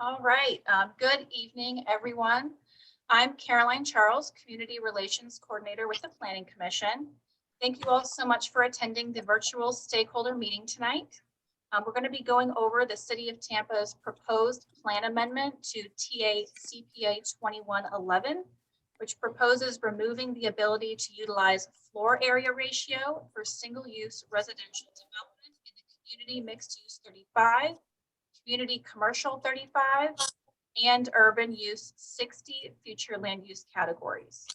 All right, good evening, everyone. I'm Caroline Charles, Community Relations Coordinator with the Planning Commission. Thank you all so much for attending the virtual stakeholder meeting tonight. We're going to be going over the City of Tampa's proposed plan amendment to TA CPA 2111, which proposes removing the ability to utilize floor area ratio for single-use residential development in the community mixed use 35, community commercial 35, and urban use 60 future land use categories.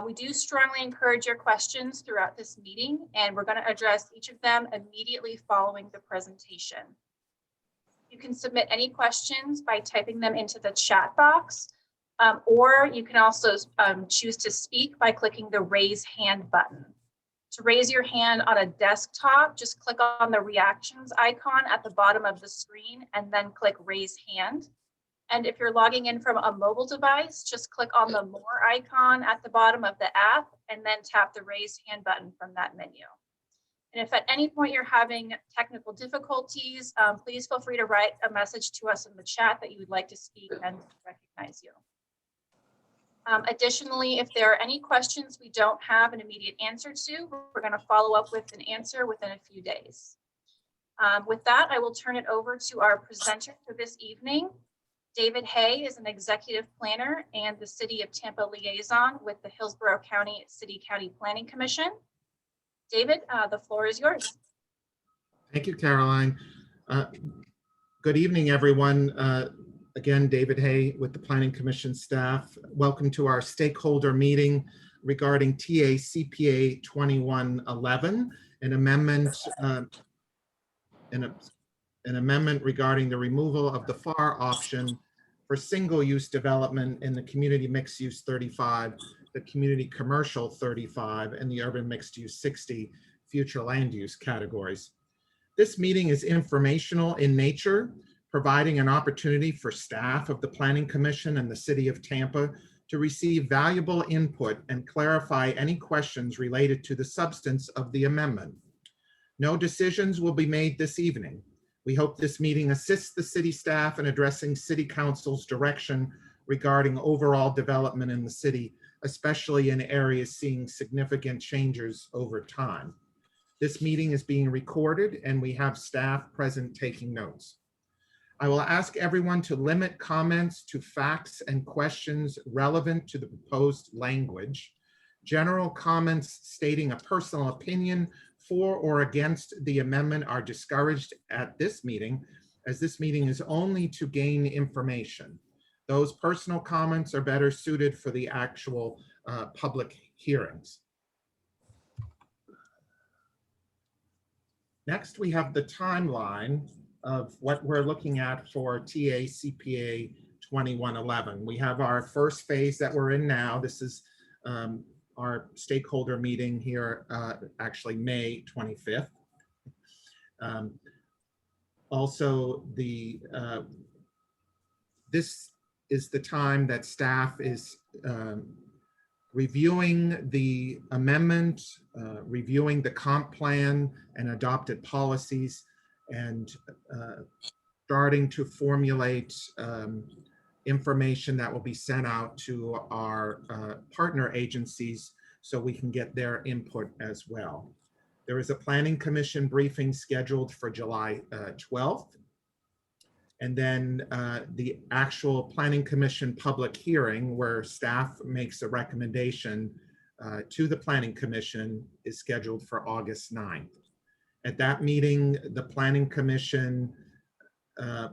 We do strongly encourage your questions throughout this meeting, and we're going to address each of them immediately following the presentation. You can submit any questions by typing them into the chat box, or you can also choose to speak by clicking the raise hand button. To raise your hand on a desktop, just click on the reactions icon at the bottom of the screen and then click raise hand. And if you're logging in from a mobile device, just click on the more icon at the bottom of the app and then tap the raise hand button from that menu. And if at any point you're having technical difficulties, please feel free to write a message to us in the chat that you would like to speak and recognize you. Additionally, if there are any questions we don't have an immediate answer to, we're going to follow up with an answer within a few days. With that, I will turn it over to our presenter for this evening. David Haye is an executive planner and the City of Tampa liaison with the Hillsborough County City-County Planning Commission. David, the floor is yours. Thank you, Caroline. Good evening, everyone. Again, David Haye with the Planning Commission staff. Welcome to our stakeholder meeting regarding TA CPA 2111, an amendment regarding the removal of the FAR option for single-use development in the community mixed-use 35, the community commercial 35, and the urban mixed-use 60 future land use categories. This meeting is informational in nature, providing an opportunity for staff of the Planning Commission and the City of Tampa to receive valuable input and clarify any questions related to the substance of the amendment. No decisions will be made this evening. We hope this meeting assists the city staff in addressing City Council's direction regarding overall development in the city, especially in areas seeing significant changes over time. This meeting is being recorded and we have staff present taking notes. I will ask everyone to limit comments to facts and questions relevant to the proposed language. General comments stating a personal opinion for or against the amendment are discouraged at this meeting, as this meeting is only to gain information. Those personal comments are better suited for the actual public hearings. Next, we have the timeline of what we're looking at for TA CPA 2111. We have our first phase that we're in now. This is our stakeholder meeting here, actually May 25th. Also, this is the time that staff is reviewing the amendment, reviewing the comp plan and adopted policies, and starting to formulate information that will be sent out to our partner agencies so we can get their input as well. There is a Planning Commission briefing scheduled for July 12th. And then the actual Planning Commission public hearing where staff makes a recommendation to the Planning Commission is scheduled for August 9th. At that meeting, the Planning Commission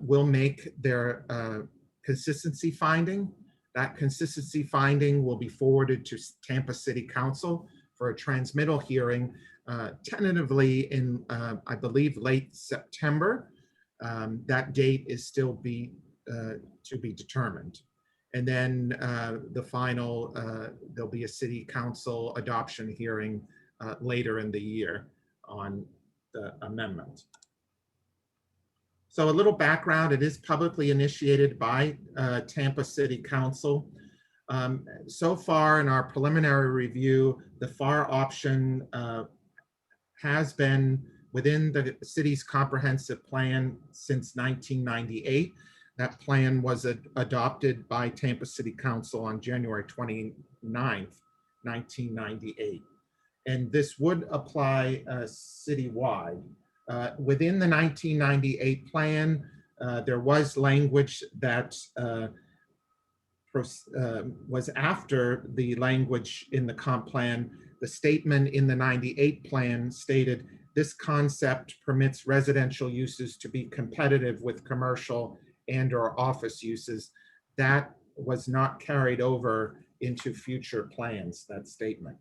will make their consistency finding. That consistency finding will be forwarded to Tampa City Council for a transmittal hearing tentatively in, I believe, late September. That date is still to be determined. And then the final, there'll be a City Council adoption hearing later in the year on the amendment. So a little background, it is publicly initiated by Tampa City Council. So far in our preliminary review, the FAR option has been within the city's comprehensive plan since 1998. That plan was adopted by Tampa City Council on January 29th, 1998. And this would apply citywide. Within the 1998 plan, there was language that was after the language in the comp plan. The statement in the 98 plan stated, this concept permits residential uses to be competitive with commercial and/or office uses. That was not carried over into future plans, that statement.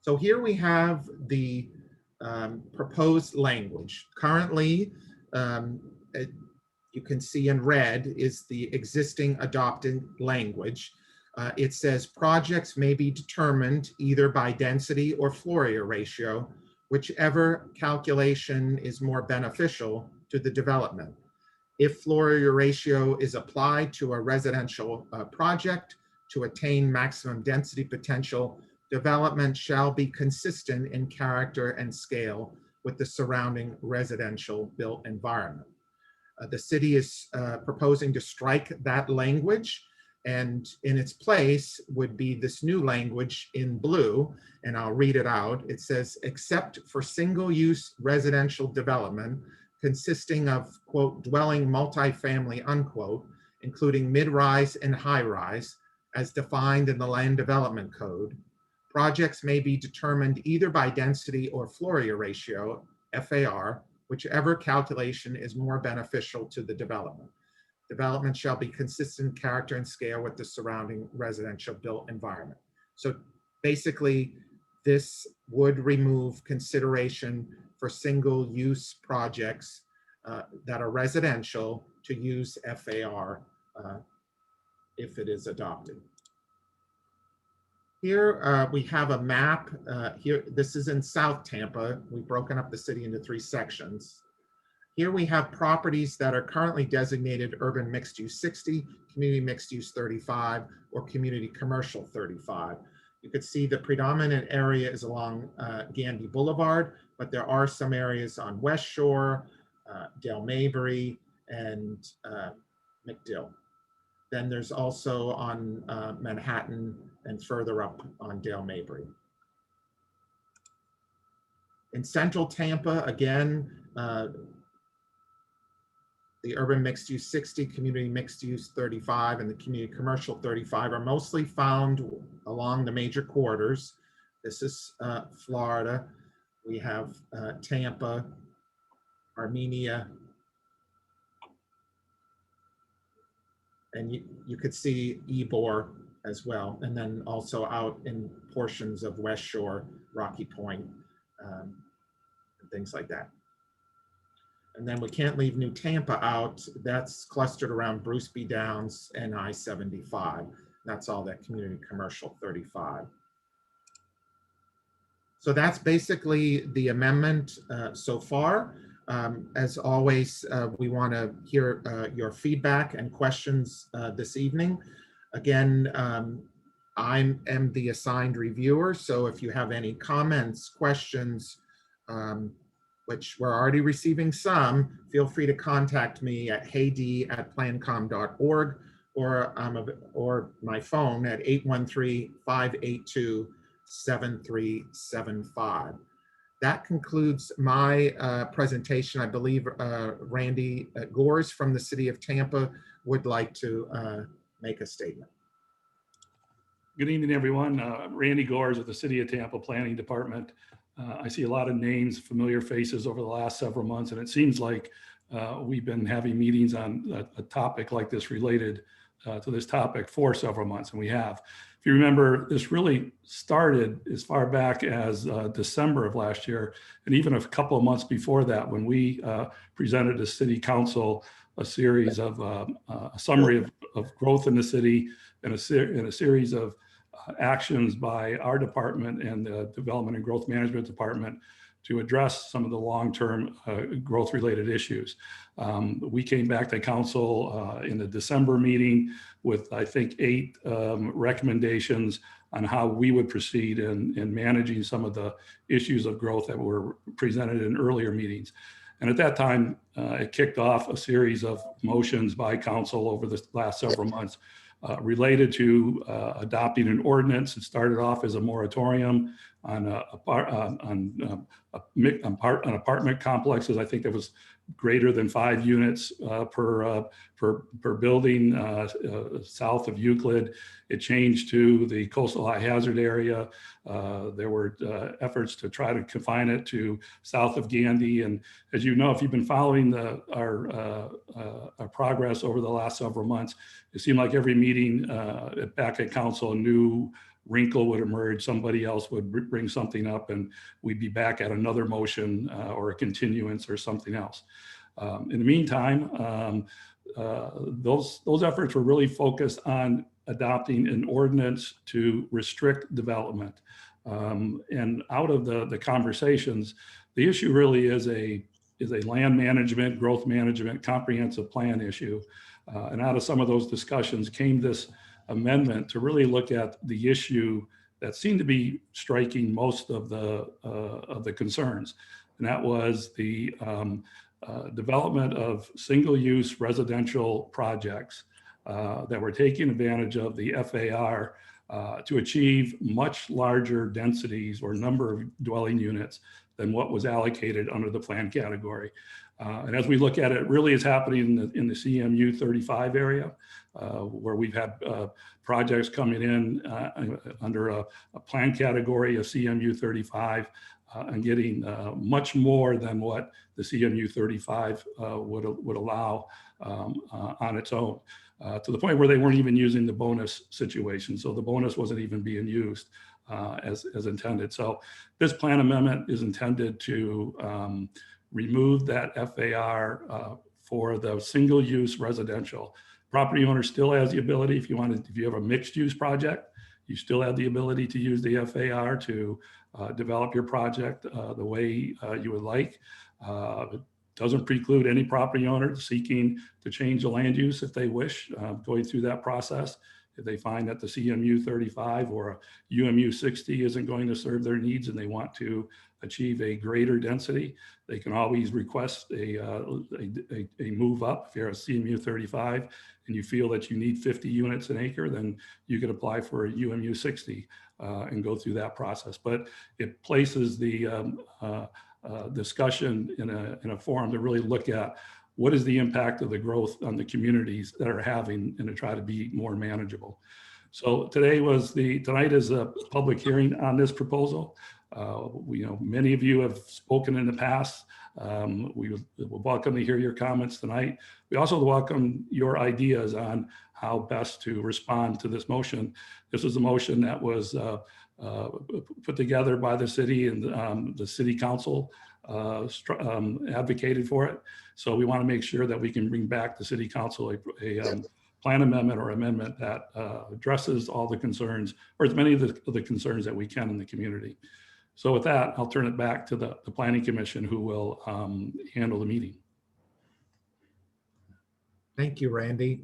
So here we have the proposed language. Currently, you can see in red is the existing adopted language. It says projects may be determined either by density or floor area ratio, whichever calculation is more beneficial to the development. If floor area ratio is applied to a residential project to attain maximum density potential, development shall be consistent in character and scale with the surrounding residential built environment. The city is proposing to strike that language, and in its place would be this new language in blue, and I'll read it out. It says, except for single-use residential development consisting of, quote, dwelling multifamily, unquote, including mid-rise and high-rise, as defined in the Land Development Code, projects may be determined either by density or floor area ratio, FAR, whichever calculation is more beneficial to the development. Development shall be consistent in character and scale with the surrounding residential built environment. So basically, this would remove consideration for single-use projects that are residential to use FAR if it is adopted. Here we have a map. Here, this is in South Tampa. We've broken up the city into 3 sections. Here we have properties that are currently designated urban mixed use 60, community mixed use 35, or community commercial 35. You could see the predominant area is along Gandy Boulevard, but there are some areas on West Shore, Dale Mabry, and McDill. Then there's also on Manhattan and further up on Dale Mabry. In central Tampa, again, the urban mixed use 60, community mixed use 35, and the community commercial 35 are mostly found along the major corridors. This is Florida. We have Tampa, Armenia, and you could see Ybor as well, and then also out in portions of West Shore, Rocky Point, and things like that. And then we can't leave New Tampa out. That's clustered around Bruce B. Downs and I-75. That's all that community commercial 35. So that's basically the amendment so far. As always, we want to hear your feedback and questions this evening. Again, I am the assigned reviewer, so if you have any comments, questions, which we're already receiving some, feel free to contact me at hayd@plancom.org or my phone at 813-582-7375. That concludes my presentation. I believe Randy Gores from the City of Tampa would like to make a statement. Good evening, everyone. Randy Gores of the City of Tampa Planning Department. I see a lot of names, familiar faces over the last several months, and it seems like we've been having meetings on a topic like this related to this topic for several months, and we have. If you remember, this really started as far back as December of last year, and even a couple of months before that, when we presented to City Council a series of a summary of growth in the city and a series of actions by our department and the Development and Growth Management Department to address some of the long-term growth-related issues. We came back to council in the December meeting with, I think, 8 recommendations on how we would proceed in managing some of the issues of growth that were presented in earlier meetings. And at that time, it kicked off a series of motions by council over the last several months related to adopting an ordinance. It started off as a moratorium on apartment complexes. I think there was greater than 5 units per building south of Euclid. It changed to the coastal high hazard area. There were efforts to try to confine it to south of Gandy. And as you know, if you've been following our progress over the last several months, it seemed like every meeting back at council, a new wrinkle would emerge, somebody else would bring something up, and we'd be back at another motion or a continuance or something else. In the meantime, those efforts were really focused on adopting an ordinance to restrict development. And out of the conversations, the issue really is a land management, growth management, comprehensive plan issue. And out of some of those discussions came this amendment to really look at the issue that seemed to be striking most of the concerns. And that was the development of single-use residential projects that were taking advantage of the FAR to achieve much larger densities or number of dwelling units than what was allocated under the plan category. And as we look at it, it really is happening in the CMU 35 area, where we've had projects coming in under a plan category of CMU 35 and getting much more than what the CMU 35 would allow on its own, to the point where they weren't even using the bonus situation. So the bonus wasn't even being used as intended. So this plan amendment is intended to remove that FAR for the single-use residential. Property owner still has the ability, if you have a mixed-use project, you still have the ability to use the FAR to develop your project the way you would like. It doesn't preclude any property owner seeking to change the land use if they wish, going through that process. If they find that the CMU 35 or a UMU 60 isn't going to serve their needs and they want to achieve a greater density, they can always request a move up. If you're a CMU 35 and you feel that you need 50 units an acre, then you could apply for a UMU 60 and go through that process. But it places the discussion in a forum to really look at what is the impact of the growth on the communities that are having, and to try to be more manageable. So tonight is a public hearing on this proposal. Many of you have spoken in the past. We would welcome to hear your comments tonight. We also welcome your ideas on how best to respond to this motion. This is a motion that was put together by the city, and the city council advocated for it. So we want to make sure that we can bring back the city council a plan amendment or amendment that addresses all the concerns, or as many of the concerns that we can in the community. So with that, I'll turn it back to the Planning Commission, who will handle the meeting. Thank you, Randy.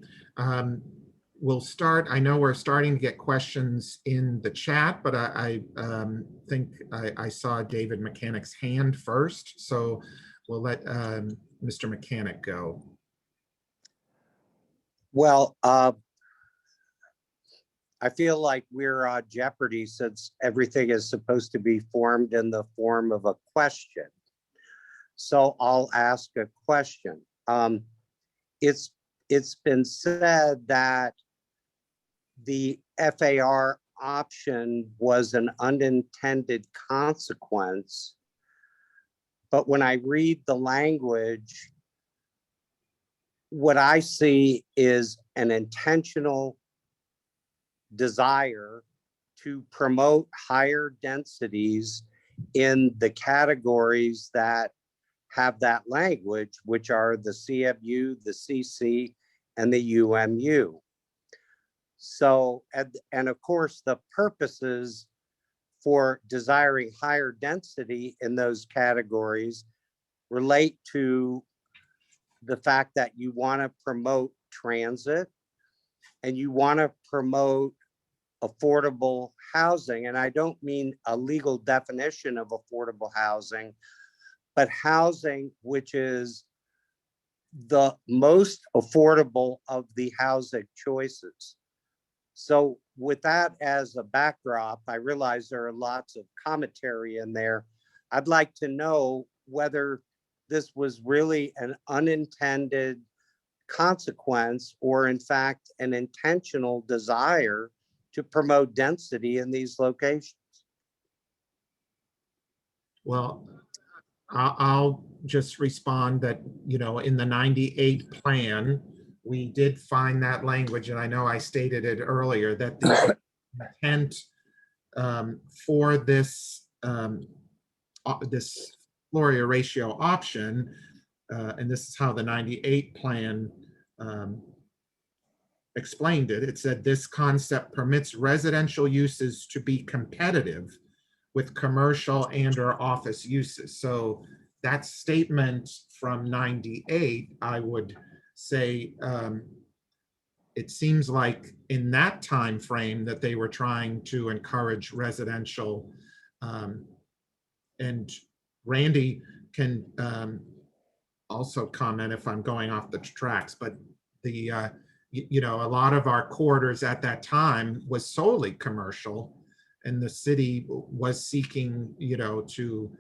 We'll start. I know we're starting to get questions in the chat, but I think I saw David Mechanic's hand first. So we'll let Mr. Mechanic go. Well, I feel like we're on Jeopardy, since everything is supposed to be formed in the form of a question. So I'll ask a question. It's been said that the FAR option was an unintended consequence, but when I read the language, what I see is an intentional desire to promote higher densities in the categories that have that language, which are the CMU, the CC, and the UMU. So, and of course, the purposes for desiring higher density in those categories relate to the fact that you want to promote transit and you want to promote affordable housing. And I don't mean a legal definition of affordable housing, but housing which is the most affordable of the housing choices. So with that as a backdrop, I realize there are lots of commentary in there. I'd like to know whether this was really an unintended consequence or in fact an intentional desire to promote density in these locations. Well, I'll just respond that, in the 98 plan, we did find that language, and I know I stated it earlier, that the intent for this this floor area ratio option, and this is how the 98 plan explained it. It said this concept permits residential uses to be competitive with commercial and/or office uses. So that statement from 98, I would say, it seems like in that time frame that they were trying to encourage residential. And Randy can also comment if I'm going off the tracks, but the a lot of our corridors at that time was solely commercial, and the city was seeking to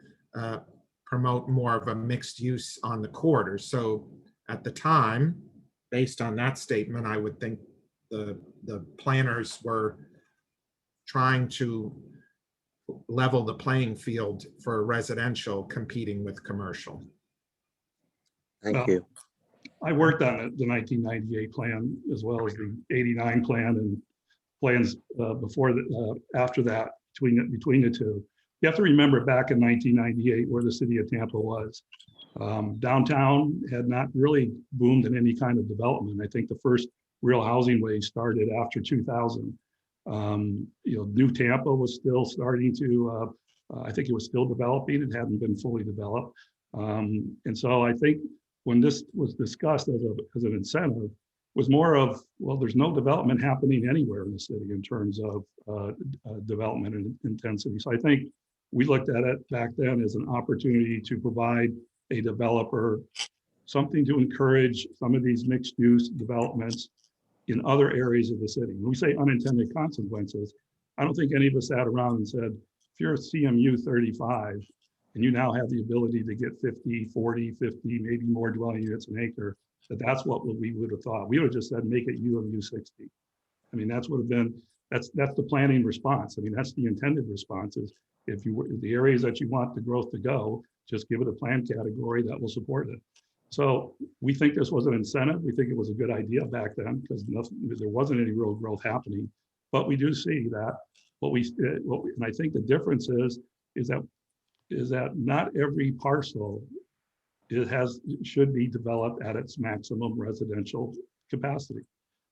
promote more of a mixed use on the corridors. So at the time, based on that statement, I would think the planners were trying to level the playing field for residential competing with commercial. Thank you. I worked on the 1998 plan as well as the 89 plan and plans before after that between the two. You have to remember back in 1998 where the city of Tampa was. Downtown had not really boomed in any kind of development. I think the first real housing wave started after 2000. New Tampa was still starting to, I think it was still developing. It hadn't been fully developed. And so I think when this was discussed as an incentive, was more of, well, there's no development happening anywhere in the city in terms of development and intensity. So I think we looked at it back then as an opportunity to provide a developer something to encourage some of these mixed use developments in other areas of the city. When we say unintended consequences, I don't think any of us sat around and said, if you're a CMU 35 and you now have the ability to get 50, 40, 50, maybe more dwelling units an acre, that's what we would have thought. We would have just said, make it UMU 60. I mean, that's would have been, that's the planning response. I mean, that's the intended response is if the areas that you want the growth to go, just give it a plan category that will support it. So we think this was an incentive. We think it was a good idea back then because there wasn't any real growth happening. But we do see that and I think the difference is that not every parcel should be developed at its maximum residential capacity.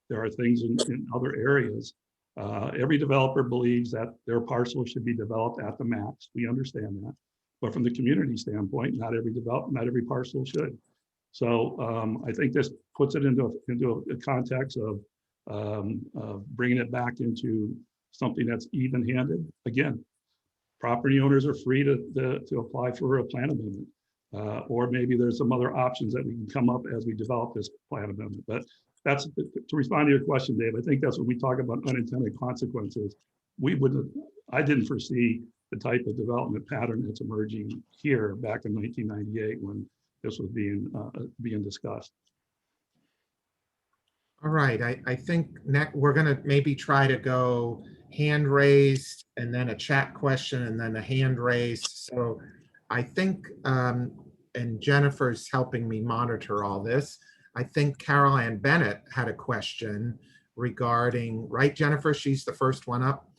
There are things in other areas. Every developer believes that their parcel should be developed at the max. We understand that. But from the community standpoint, not every parcel should. So I think this puts it into a context of bringing it back into something that's even-handed. Again, property owners are free to apply for a plan amendment. Or maybe there's some other options that we can come up as we develop this plan amendment. But that's to respond to your question, Dave. I think that's when we talk about unintended consequences. I didn't foresee the type of development pattern that's emerging here back in 1998 when this was being discussed. All right, I think next we're gonna maybe try to go hand raised and then a chat question and then a hand raised. So I think, and Jennifer's helping me monitor all this. I think Carol Ann Bennett had a question regarding, right, Jennifer? She's the first one up.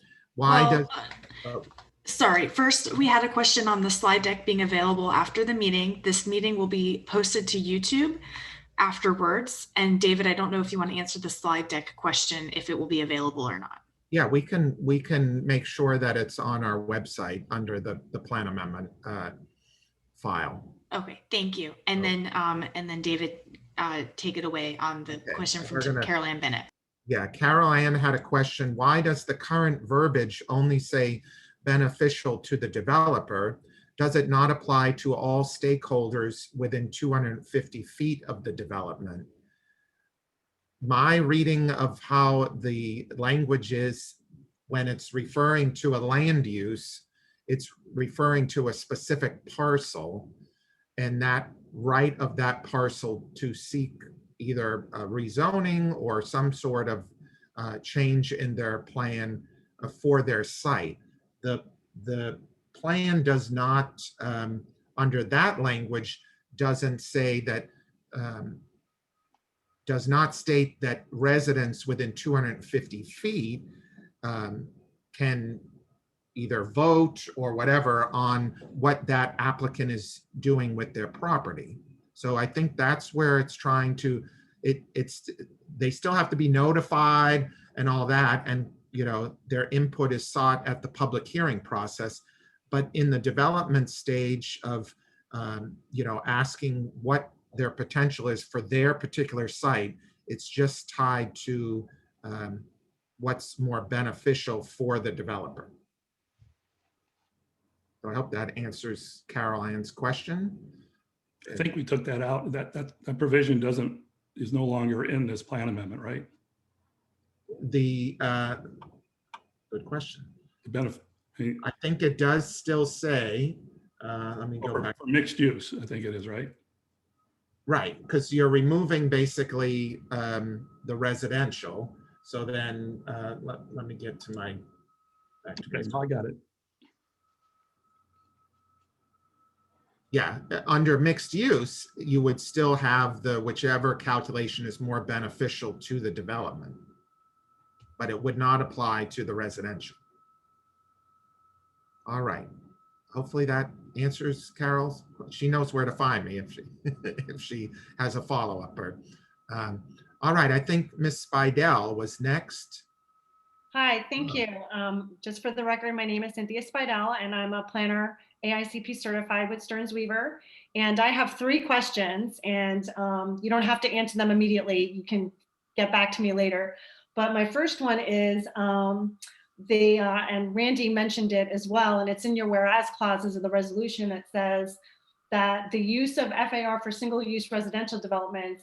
Sorry, first we had a question on the slide deck being available after the meeting. This meeting will be posted to YouTube afterwards. And David, I don't know if you want to answer the slide deck question, if it will be available or not. Yeah, we can make sure that it's on our website under the plan amendment file. Okay, thank you. And then David, take it away on the Okay, question so from we're gonna- Carol Ann Bennett. Yeah, Carol Ann had a question. Why does the current verbiage only say beneficial to the developer? Does it not apply to all stakeholders within 250 feet of the development? My reading of how the language is, when it's referring to a land use, it's referring to a specific parcel, and that right of that parcel to seek either a rezoning or some sort of change in their plan for their site. The plan does not, under that language, doesn't say that, does not state that residents within 250 feet can either vote or whatever on what that applicant is doing with their property. So I think that's where it's trying to, they still have to be notified and all that, and their input is sought at the public hearing process. But in the development stage of asking what their potential is for their particular site, it's just tied to what's more beneficial for the developer. So I hope that answers Carol Ann's question. I think we took that out. That provision is no longer in this plan amendment, right? Good question. The benefit. I think it does still say, let me go back. For mixed use, I think it is, right? Right, because you're removing basically the residential. So then let me get to my. Okay, I got it. Yeah, under mixed use, you would still have the whichever calculation is more beneficial to the development, but it would not apply to the residential. All right. Hopefully that answers Carol's. She knows where to find me if she has a follow-up. All right, I think Ms. Spidel was next. Hi, thank you. Just for the record, my name is Cynthia Spidel, and I'm a planner AICP certified with Stearns Weaver. And I have 3 questions, and you don't have to answer them immediately. You can get back to me later. But my first one is, and Randy mentioned it as well, and it's in your whereas clauses of the resolution. It says that the use of FAR for single-use residential developments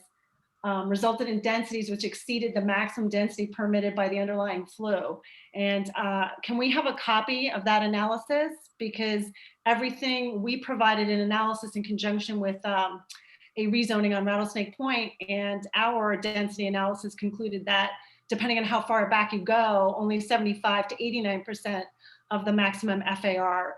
resulted in densities which exceeded the maximum density permitted by the underlying flow. And can we have a copy of that analysis? Because everything we provided an analysis in conjunction with a rezoning on Rattlesnake Point, and our density analysis concluded that depending on how far back you go, only 75 to 89% of the maximum FAR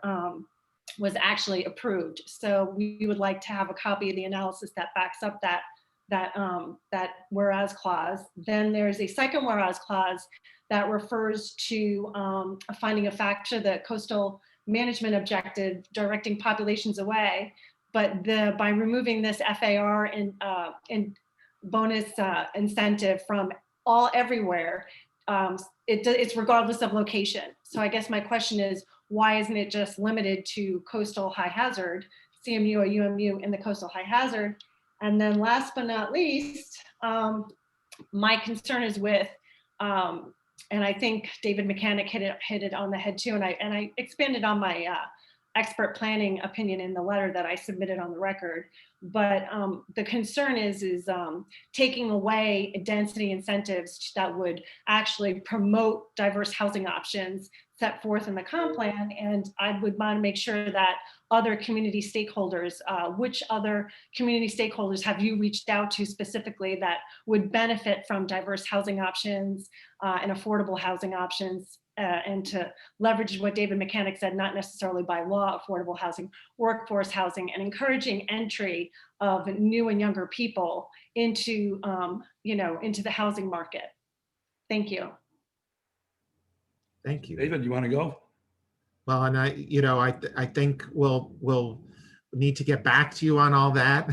was actually approved. So we would like to have a copy of the analysis that backs up that whereas clause. Then there's a second whereas clause that refers to a finding of fact to the coastal management objective directing populations away. But by removing this FAR and bonus incentive from everywhere, it's regardless of location. So I guess my question is, why isn't it just limited to coastal high hazard, CMU or UMU in the coastal high hazard? And then last but not least, my concern is with, and I think David Mechanic hit it on the head too, and I expanded on my expert planning opinion in the letter that I submitted on the record. But the concern is taking away density incentives that would actually promote diverse housing options set forth in the comp plan. And I would want to make sure that other community stakeholders, which other community stakeholders have you reached out to specifically that would benefit from diverse housing options and affordable housing options, and to leverage what David Mechanic said, not necessarily by law, affordable housing, workforce housing, and encouraging entry of new and younger people into, into the housing market. Thank you. Thank you. David, you want to go? Well, and I think we'll need to get back to you on all that.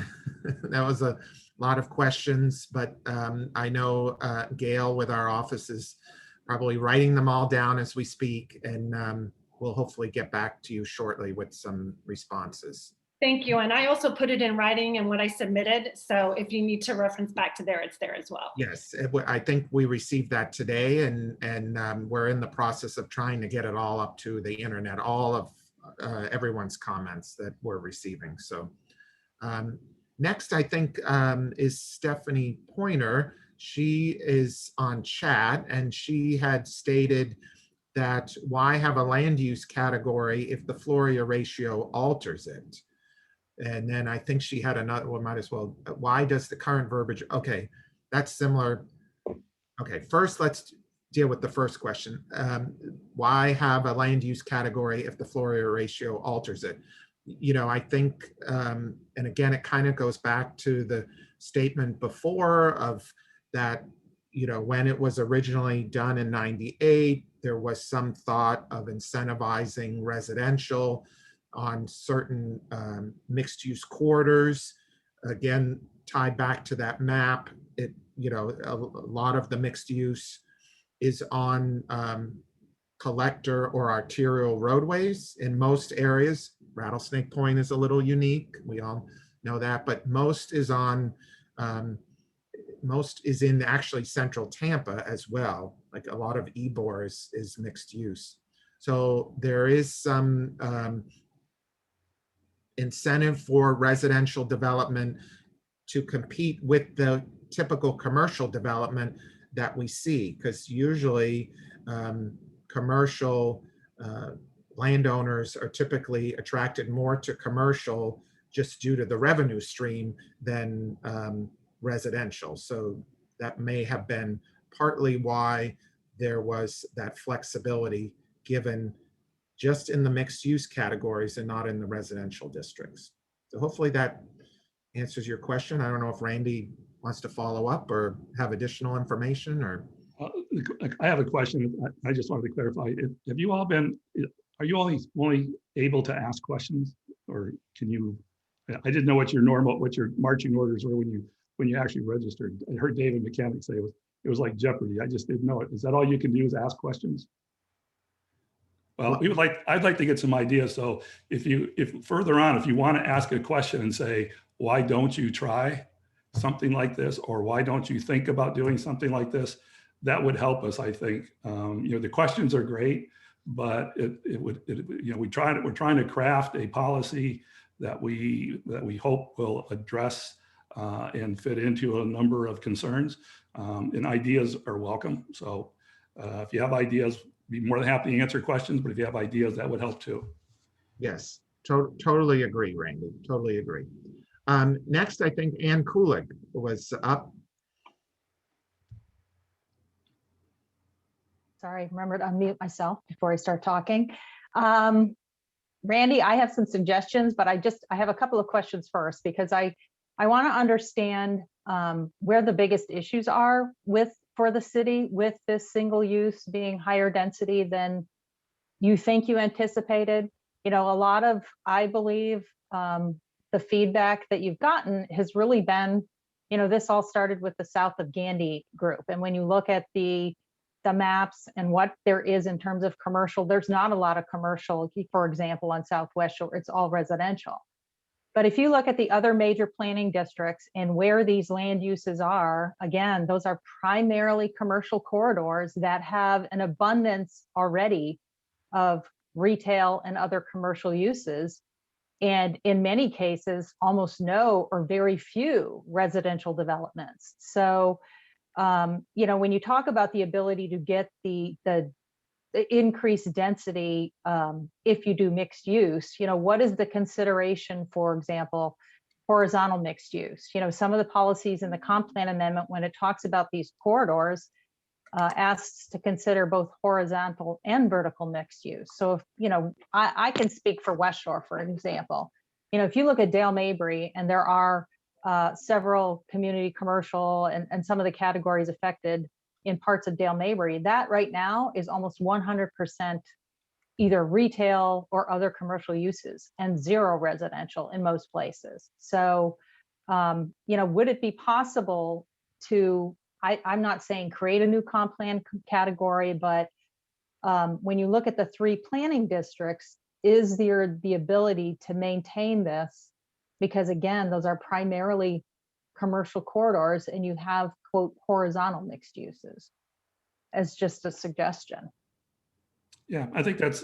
That was a lot of questions, but I know Gail with our office is probably writing them all down as we speak, and we'll hopefully get back to you shortly with some responses. Thank you. And I also put it in writing and what I submitted. So if you need to reference back to there, it's there as well. Yes, I think we received that today, and we're in the process of trying to get it all up to the internet, all of everyone's comments that we're receiving. So next, I think, is Stephanie Pointer. She is on chat, and she had stated that why have a land use category if the floor area ratio alters it? And then I think she had another one, might as well, why does the current verbiage, okay, that's similar. Okay, first let's deal with the first question. Why have a land use category if the floor area ratio alters it? You know, I think, and again, it kind of goes back to the statement before of that, you know, when it was originally done in '98, there was some thought of incentivizing residential on certain mixed use corridors. Again, tied back to that map, it, you know, a lot of the mixed use is on collector or arterial roadways in most areas. Rattlesnake Point is a little unique. We all know that, but most is on, most is in actually central Tampa as well. Like a lot of Ybor is mixed use. So there is some incentive for residential development to compete with the typical commercial development that we see, because usually commercial landowners are typically attracted more to commercial just due to the revenue stream than residential. So that may have been partly why there was that flexibility given just in the mixed use categories and not in the residential districts. So hopefully that answers your question. I don't know if Randy wants to follow up or have additional information or. I have a question. I just wanted to clarify. Have you all been, are you only able to ask questions, or can you, I didn't know what your marching orders were when you actually registered. I heard David Mechanic say it was like Jeopardy. I just didn't know it. Is that all you can do is ask questions? Well, I'd like to get some ideas. So if further on, if you want to ask a question and say, why don't you try something like this? Or why don't you think about doing something like this? That would help us, I think. You know, the questions are great, but we're trying to craft a policy that we hope will address and fit into a number of concerns, and ideas are welcome. So if you have ideas, be more than happy to answer questions, but if you have ideas, that would help too. Yes, totally agree, Randy, totally agree. Next, I think Ann Kulik was up. Sorry, remember to unmute myself before I start talking. Randy, I have some suggestions, but I have a couple of questions first, because I want to understand where the biggest issues are for the city with this single use being higher density than you think you anticipated. You know, a lot of, I believe, the feedback that you've gotten has really been, you know, this all started with the South of Gandy group. And when you look at the maps and what there is in terms of commercial, there's not a lot of commercial, for example, on Southwest Shore, it's all residential. But if you look at the other major planning districts and where these land uses are, again, those are primarily commercial corridors that have an abundance already of retail and other commercial uses. And in many cases, almost no or very few residential developments. So, you know, when you talk about the ability to get the increased density, if you do mixed use, you know, what is the consideration, for example, horizontal mixed use? You know, some of the policies in the comp plan amendment, when it talks about these corridors, asks to consider both horizontal and vertical mixed use. So if, you know, I can speak for West Shore, for example. You know, if you look at Dale Mabry, and there are several community commercial and some of the categories affected in parts of Dale Mabry, that right now is almost 100% either retail or other commercial uses and zero residential in most places. So, you know, would it be possible to I'm not saying create a new comp plan category, but when you look at the 3 planning districts, is there the ability to maintain this? Because again, those are primarily commercial corridors and you have, quote, horizontal mixed uses, as just a suggestion. Yeah, I think that's,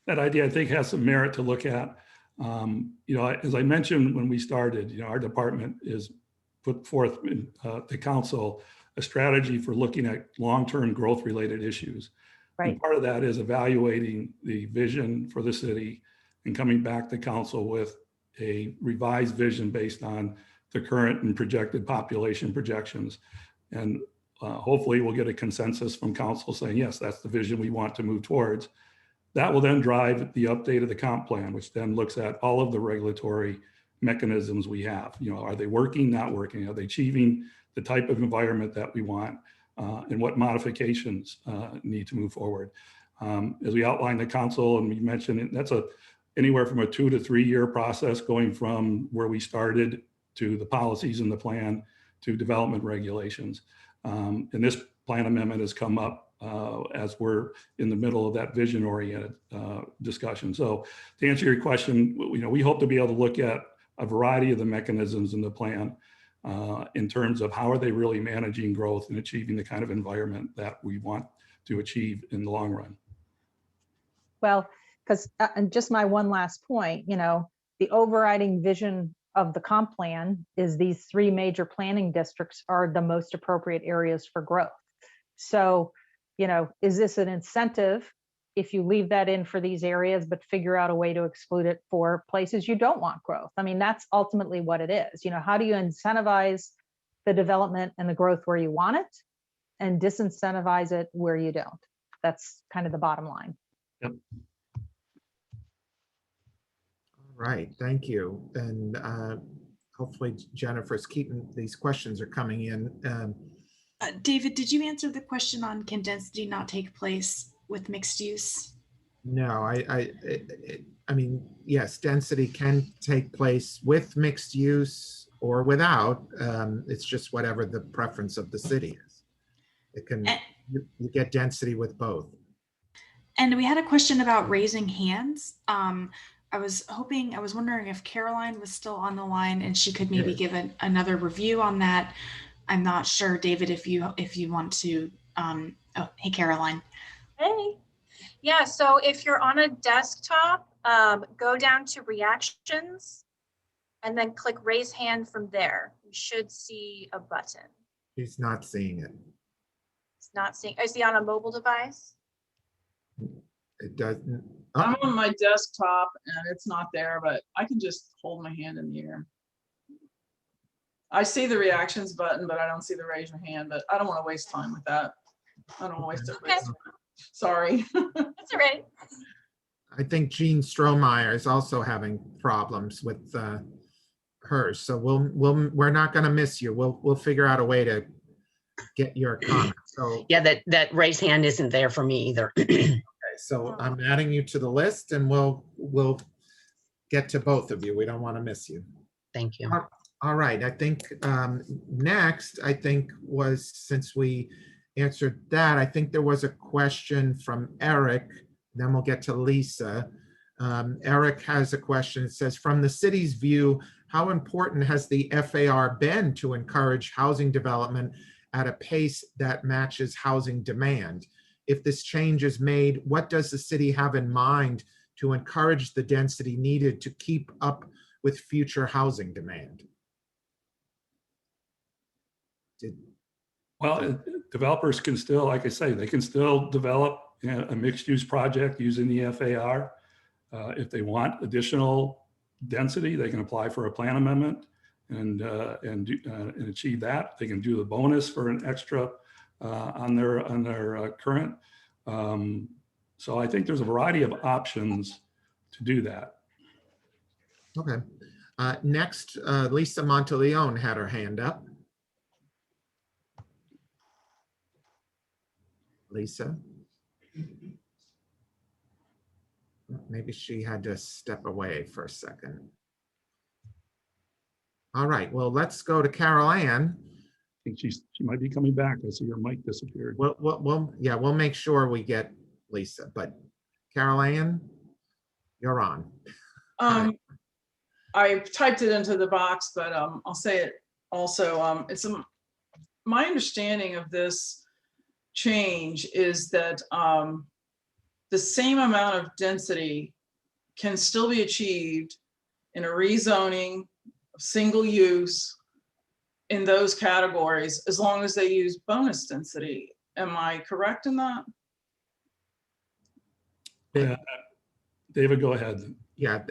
that idea I think has some merit to look at. As I mentioned when we started, our department is put forth in the council a strategy for looking at long-term growth related issues. Right. And part of that is evaluating the vision for the city and coming back to council with a revised vision based on the current and projected population projections. And hopefully we'll get a consensus from council saying, yes, that's the vision we want to move towards. That will then drive the update of the comp plan, which then looks at all of the regulatory mechanisms we have. Are they working, not working? Are they achieving the type of environment that we want? And what modifications need to move forward? As we outlined the council and we mentioned it, that's anywhere from a 2 to 3 year process going from where we started to the policies in the plan to development regulations. And this plan amendment has come up as we're in the middle of that vision oriented discussion. So to answer your question, we hope to be able to look at a variety of the mechanisms in the plan in terms of how are they really managing growth and achieving the kind of environment that we want to achieve in the long run. Well, because, and just my one last point, the overriding vision of the comp plan is these 3 major planning districts are the most appropriate areas for growth. So, is this an incentive if you leave that in for these areas, but figure out a way to exclude it for places you don't want growth? I mean, that's ultimately what it is. How do you incentivize the development and the growth where you want it and disincentivize it where you don't? That's kind of the bottom line. Yep. Right, thank you. And hopefully Jennifer's keeping, these questions are coming in. David, did you answer the question on can density not take place with mixed use? No, I mean, yes, density can take place with mixed use or without. It's just whatever the preference of the city is. It can, you get density with both. And we had a question about raising hands. I was wondering if Caroline was still on the line and she could maybe give another review on that. I'm not sure, David, if you want to, oh, hey, Caroline. Hey. Yeah, so if you're on a desktop, go down to reactions and then click raise hand from there. You should see a button. He's not seeing it. It's not seeing, is he on a mobile device? It doesn't. I'm on my desktop and it's not there, but I can just hold my hand in the air. I see the reactions button, but I don't see the raise your hand, but I don't want to waste time with that. I don't want to waste it. Sorry. That's all right. I think Jean Strohmeyer is also having problems with hers. So we're not going to miss you. We'll figure out a way to get your comment. So yeah, that raise hand isn't there for me either. okay, so I'm adding you to the list and we'll get to both of you. We don't want to miss you. Thank you. All right, I think next, was, since we answered that, I think there was a question from Eric, then we'll get to Lisa. Eric has a question. It says, from the city's view, how important has the FAR been to encourage housing development at a pace that matches housing demand? If this change is made, what does the city have in mind to encourage the density needed to keep up with future housing demand? Well, developers can still, like I say, they can still develop a mixed use project using the FAR. If they want additional density, they can apply for a plan amendment and achieve that. They can do the bonus for an extra on their current. So I think there's a variety of options to do that. Okay. Next, Lisa Monteleone had her hand up. Lisa? Maybe she had to step away for a second. All right, well, let's go to Carol Ann. think she might be coming back. I see her mic disappeared. Yeah, we'll make sure we get Lisa, but Carol Ann, you're on. I typed it into the box, but I'll say it also. My understanding of this change is that the same amount of density can still be achieved in a rezoning of single use in those categories, as long as they use bonus density. Am I correct in that? David, go ahead. Yeah,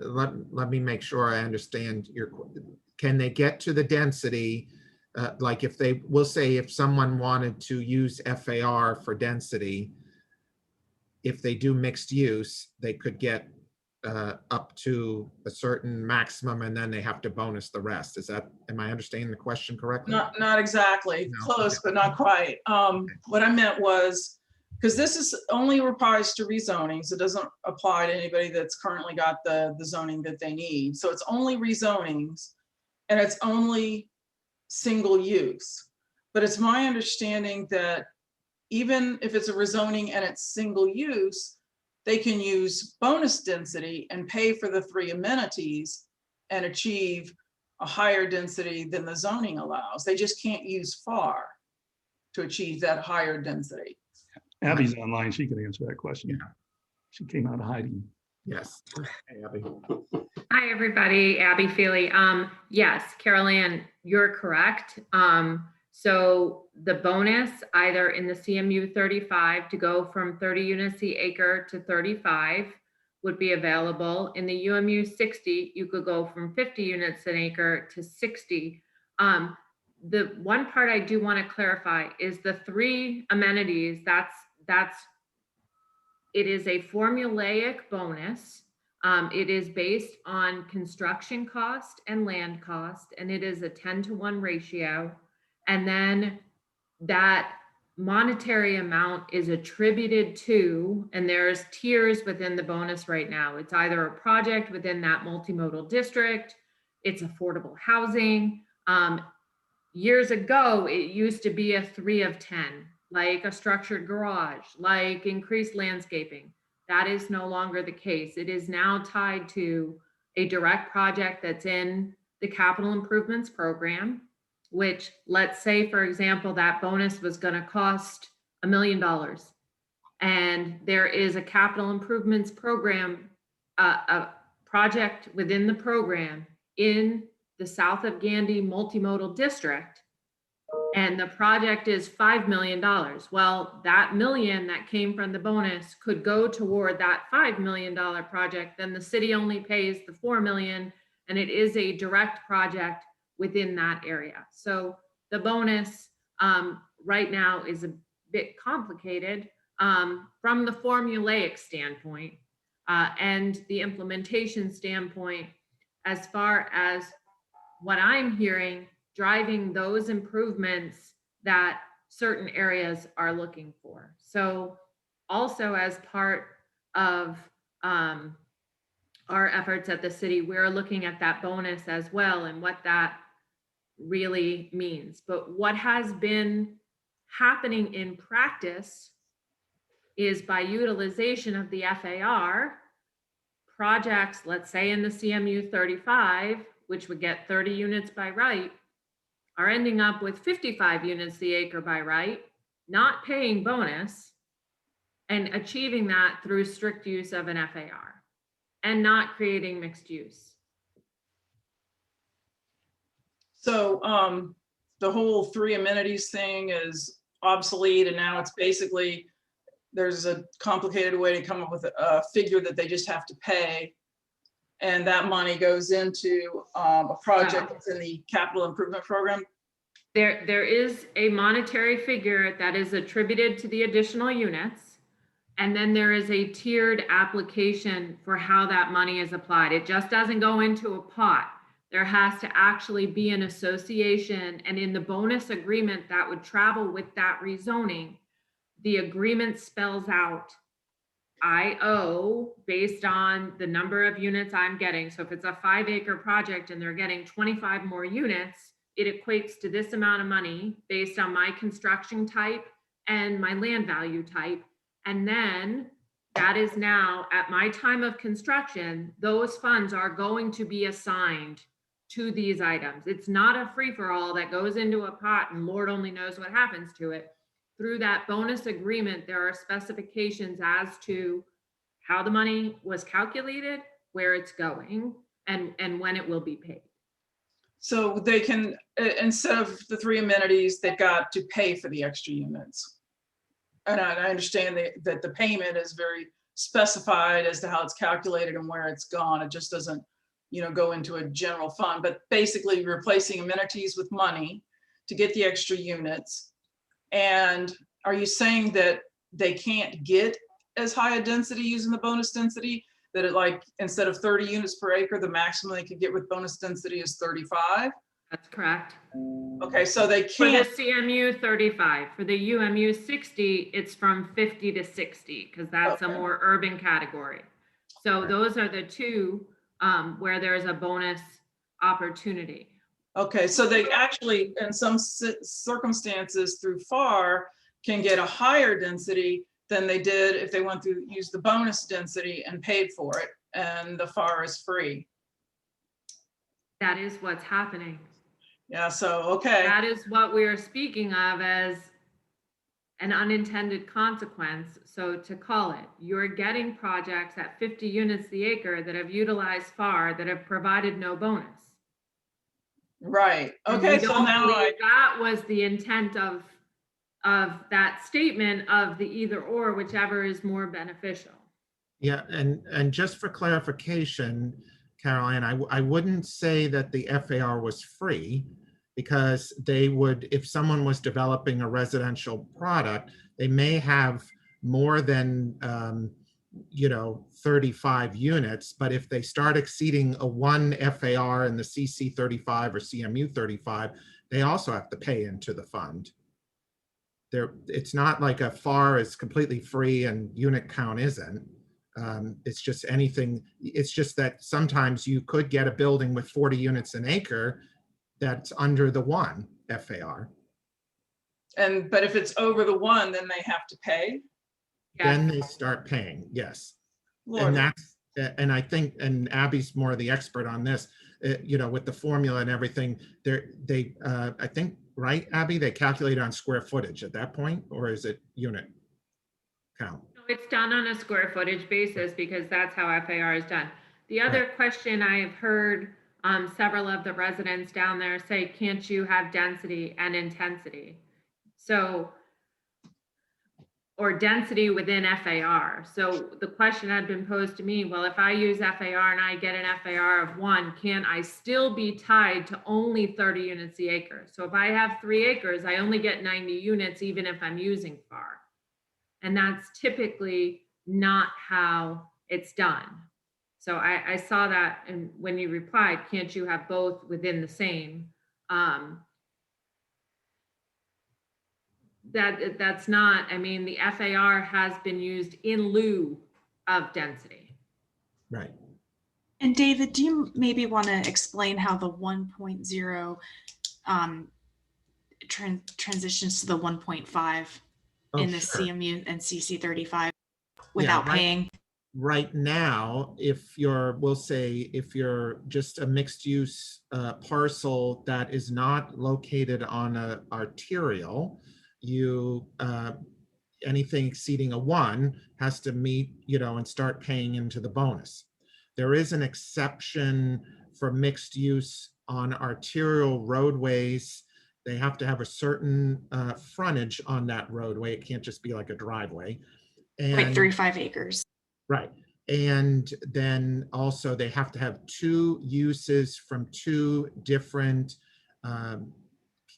let me make sure I understand can they get to the density? Like we'll say if someone wanted to use FAR for density, if they do mixed use, they could get up to a certain maximum and then they have to bonus the rest. Am I understanding the question correctly? Not exactly. No. Close, but not quite. What I meant was, because this is only applies to rezonings, it doesn't apply to anybody that's currently got the zoning that they need. So it's only rezonings and it's only single use. But it's my understanding that even if it's a rezoning and it's single use, they can use bonus density and pay for the 3 amenities and achieve a higher density than the zoning allows. They just can't use FAR to achieve that higher density. Abby's online. She can answer that question. Yeah. She came out of hiding. Yes. Hey, Abby. Hi, everybody. Abby Feely. Yes, Carol Ann, you're correct. So the bonus either in the CMU 35 to go from 30 units the acre to 35 would be available. In the UMU 60, you could go from 50 units an acre to 60. The one part I do want to clarify is the 3 amenities, it is a formulaic bonus. It is based on construction cost and land cost, and it is a 10-to-1 ratio. And then that monetary amount is attributed to, and there's tiers within the bonus right now. It's either a project within that multimodal district, it's affordable housing. Years ago, it used to be a 3 of 10, like a structured garage, like increased landscaping. That is no longer the case. It is now tied to a direct project that's in the capital improvements program, which, let's say, for example, that bonus was going to cost $1 million. And there is a capital improvements program, a project within the program in the South of Gandy multimodal district, and the project is $5 million. Well, that million that came from the bonus could go toward that $5 million project. Then the city only pays the $4 million, and it is a direct project within that area. So the bonus right now is a bit complicated from the formulaic standpoint and the implementation standpoint, as far as what I'm hearing, driving those improvements that certain areas are looking for. So also as part of our efforts at the city, we're looking at that bonus as well and what that really means. But what has been happening in practice is by utilization of the FAR, projects, let's say in the CMU 35, which would get 30 units by right, are ending up with 55 units the acre by right, not paying bonus, and achieving that through strict use of an FAR and not creating mixed use. So the whole 3 amenities thing is obsolete, and now it's basically, there's a complicated way to come up with a figure that they just have to pay. And that money goes into a project that's in the capital improvement program. There is a monetary figure that is attributed to the additional units. And then there is a tiered application for how that money is applied. It just doesn't go into a pot. There has to actually be an association, and in the bonus agreement that would travel with that rezoning, the agreement spells out, I owe based on the number of units I'm getting. So if it's a 5-acre project and they're getting 25 more units, it equates to this amount of money based on my construction type and my land value type. And then that is now at my time of construction, those funds are going to be assigned to these items. It's not a free-for-all that goes into a pot and Lord only knows what happens to it. Through that bonus agreement, there are specifications as to how the money was calculated, where it's going, and when it will be paid. So they can, instead of the 3 amenities, they've got to pay for the extra units. And I understand that the payment is very specified as to how it's calculated and where it's gone. It just doesn't, go into a general fund, but basically replacing amenities with money to get the extra units. And are you saying that they can't get as high a density using the bonus density? That it, like, instead of 30 units per acre, the maximum they could get with bonus density is 35? That's correct. Okay, so they For the can't, CMU 35, for the UMU 60, it's from 50 to 60, because that's a Okay. more urban category. So those are the two where there's a bonus opportunity. okay, so they actually, in some circumstances through FAR, can get a higher density than they did if they went through, used the bonus density and paid for it, and the FAR is free. That is what's happening. Yeah, so, okay, That is what we are speaking of as an unintended consequence. So to call it, you're getting projects at 50 units the acre that have utilized FAR that have provided no bonus. right, And okay, we so don't now believe that was the intent of that statement of the either or, whichever is more beneficial. Yeah, and just for clarification, Caroline, I wouldn't say that the FAR was free, because they would, if someone was developing a residential product, they may have more than 35 units, but if they start exceeding a 1 FAR in the CC 35 or CMU 35, they also have to pay into the fund. It's not like a FAR is completely free and unit count isn't. It's just anything. It's just that sometimes you could get a building with 40 units an acre that's under the 1 FAR. but if it's over the 1, then they have to pay? Then they start paying, yes. Lord, And that's, and I think, and Abby's more the expert on this, with the formula and everything, I think, right, Abby, they calculate on square footage at that point, or is it unit count? It's done on a square footage basis because that's how FAR is done. The other question I've heard several of the residents down there say, can't you have density and intensity? So, or density within FAR. So the question had been posed to me, well, if I use FAR and I get an FAR of 1, can I still be tied to only 30 units the acre? So if I have 3 acres, I only get 90 units even if I'm using FAR. And that's typically not how it's done. So I saw that, and when you replied, can't you have both within the same? That's not, I mean, the FAR has been used in lieu of density. Right. And David, do you maybe want to explain how the 1.0 transitions to the 1.5 in the Sure. CMU and CC 35 without paying? Right now, if you're just a mixed use parcel that is not located on a arterial, anything exceeding a 1 has to meet, and start paying into the bonus. There is an exception for mixed use on arterial roadways. They have to have a certain frontage on that roadway. It can't just be like a driveway. And, like 35 acres. Right. And then also they have to have 2 uses from 2 different,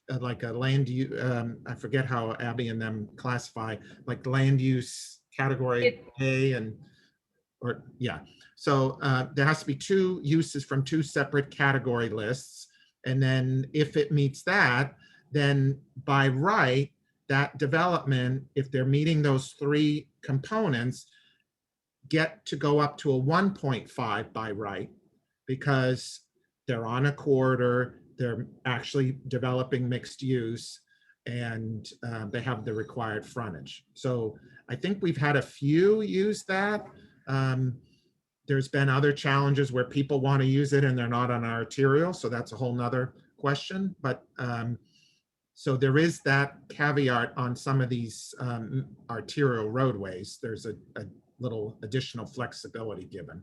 like a land use, I forget how Abby and them classify, like land use category A So there has to be 2 uses from 2 separate category lists. And then if it meets that, then by right, that development, if they're meeting those 3 components, get to go up to a 1.5 by right, because they're on a corridor, they're actually developing mixed use, and they have the required frontage. So I think we've had a few use that. There's been other challenges where people want to use it and they're not on arterial, so that's a whole nother question. But so there is that caveat on some of these arterial roadways. There's a little additional flexibility given.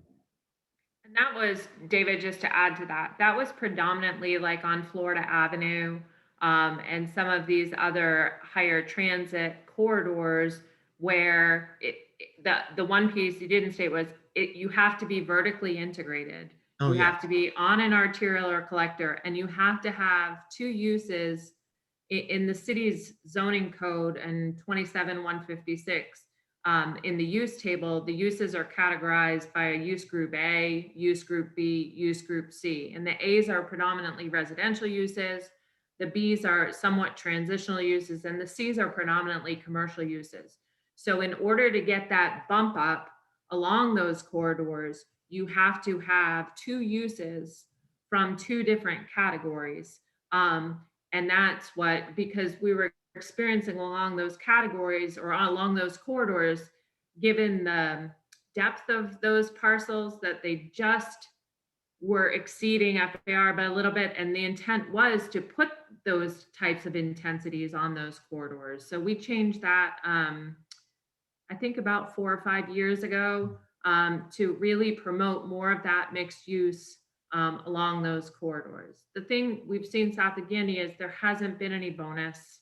And that was, David, just to add to that, that was predominantly like on Florida Avenue and some of these other higher transit corridors where the one piece you didn't state was you have to be vertically integrated. Oh, You yeah. have to be on an arterial or collector, and you have to have two uses in the city's zoning code and 27-156. In the use table, the uses are categorized by a use group A, use group B, use group C. And the A's are predominantly residential uses. The B's are somewhat transitional uses, and the C's are predominantly commercial uses. So in order to get that bump up along those corridors, you have to have two uses from two different categories. And that's what, because we were experiencing along those categories or along those corridors, given the depth of those parcels, that they just were exceeding FAR by a little bit. And the intent was to put those types of intensities on those corridors. So we changed that, I think about 4 or 5 years ago, to really promote more of that mixed use along those corridors. The thing we've seen south of Gandy is there hasn't been any bonus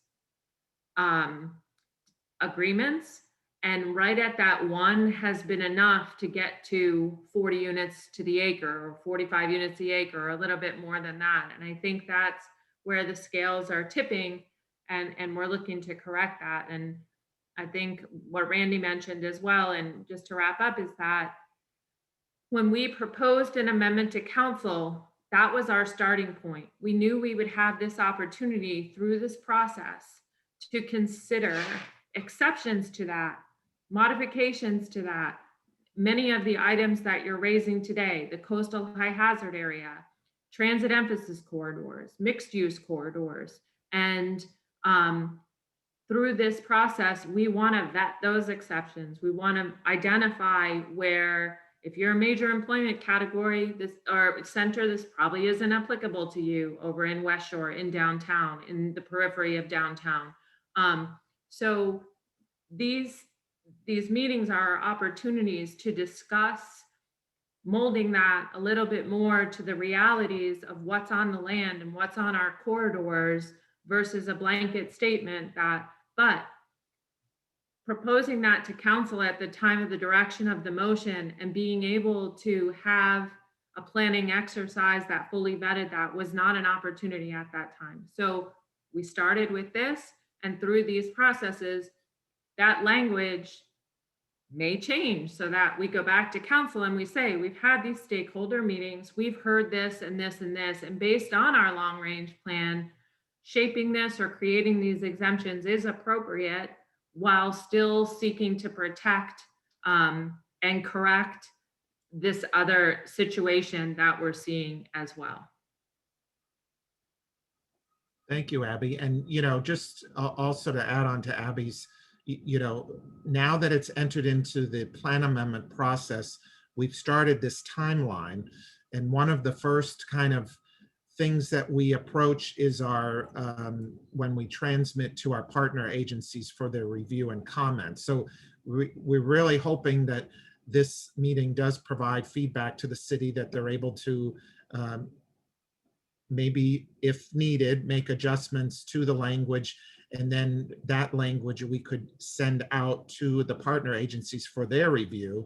agreements, and right at that one has been enough to get to 40 units to the acre or 45 units to the acre, or a little bit more than that. And I think that's where the scales are tipping, and we're looking to correct that. And I think what Randy mentioned as well, and just to wrap up, is that when we proposed an amendment to council, that was our starting point. We knew we would have this opportunity through this process to consider exceptions to that, modifications to that. Many of the items that you're raising today, the coastal high hazard area, transit emphasis corridors, mixed use corridors, and through this process, we want to vet those exceptions. We want to identify where, if you're a major employment category, this or center, this probably isn't applicable to you over in West Shore, in downtown, in the periphery of downtown. So these meetings are opportunities to discuss molding that a little bit more to the realities of what's on the land and what's on our corridors versus a blanket statement that, but proposing that to council at the time of the direction of the motion and being able to have a planning exercise that fully vetted that was not an opportunity at that time. So we started with this, and through these processes, that language may change so that we go back to council and we say, we've had these stakeholder meetings, we've heard this and this and this, and based on our long range plan, shaping this or creating these exemptions is appropriate while still seeking to protect and correct this other situation that we're seeing as well. Thank you, Abby. And, just also to add on to Abby's, now that it's entered into the plan amendment process, we've started this timeline. And one of the first kind of things that we approach is our, when we transmit to our partner agencies for their review and comments. So we're really hoping that this meeting does provide feedback to the city, that they're able to maybe, if needed, make adjustments to the language, and then that language we could send out to the partner agencies for their review.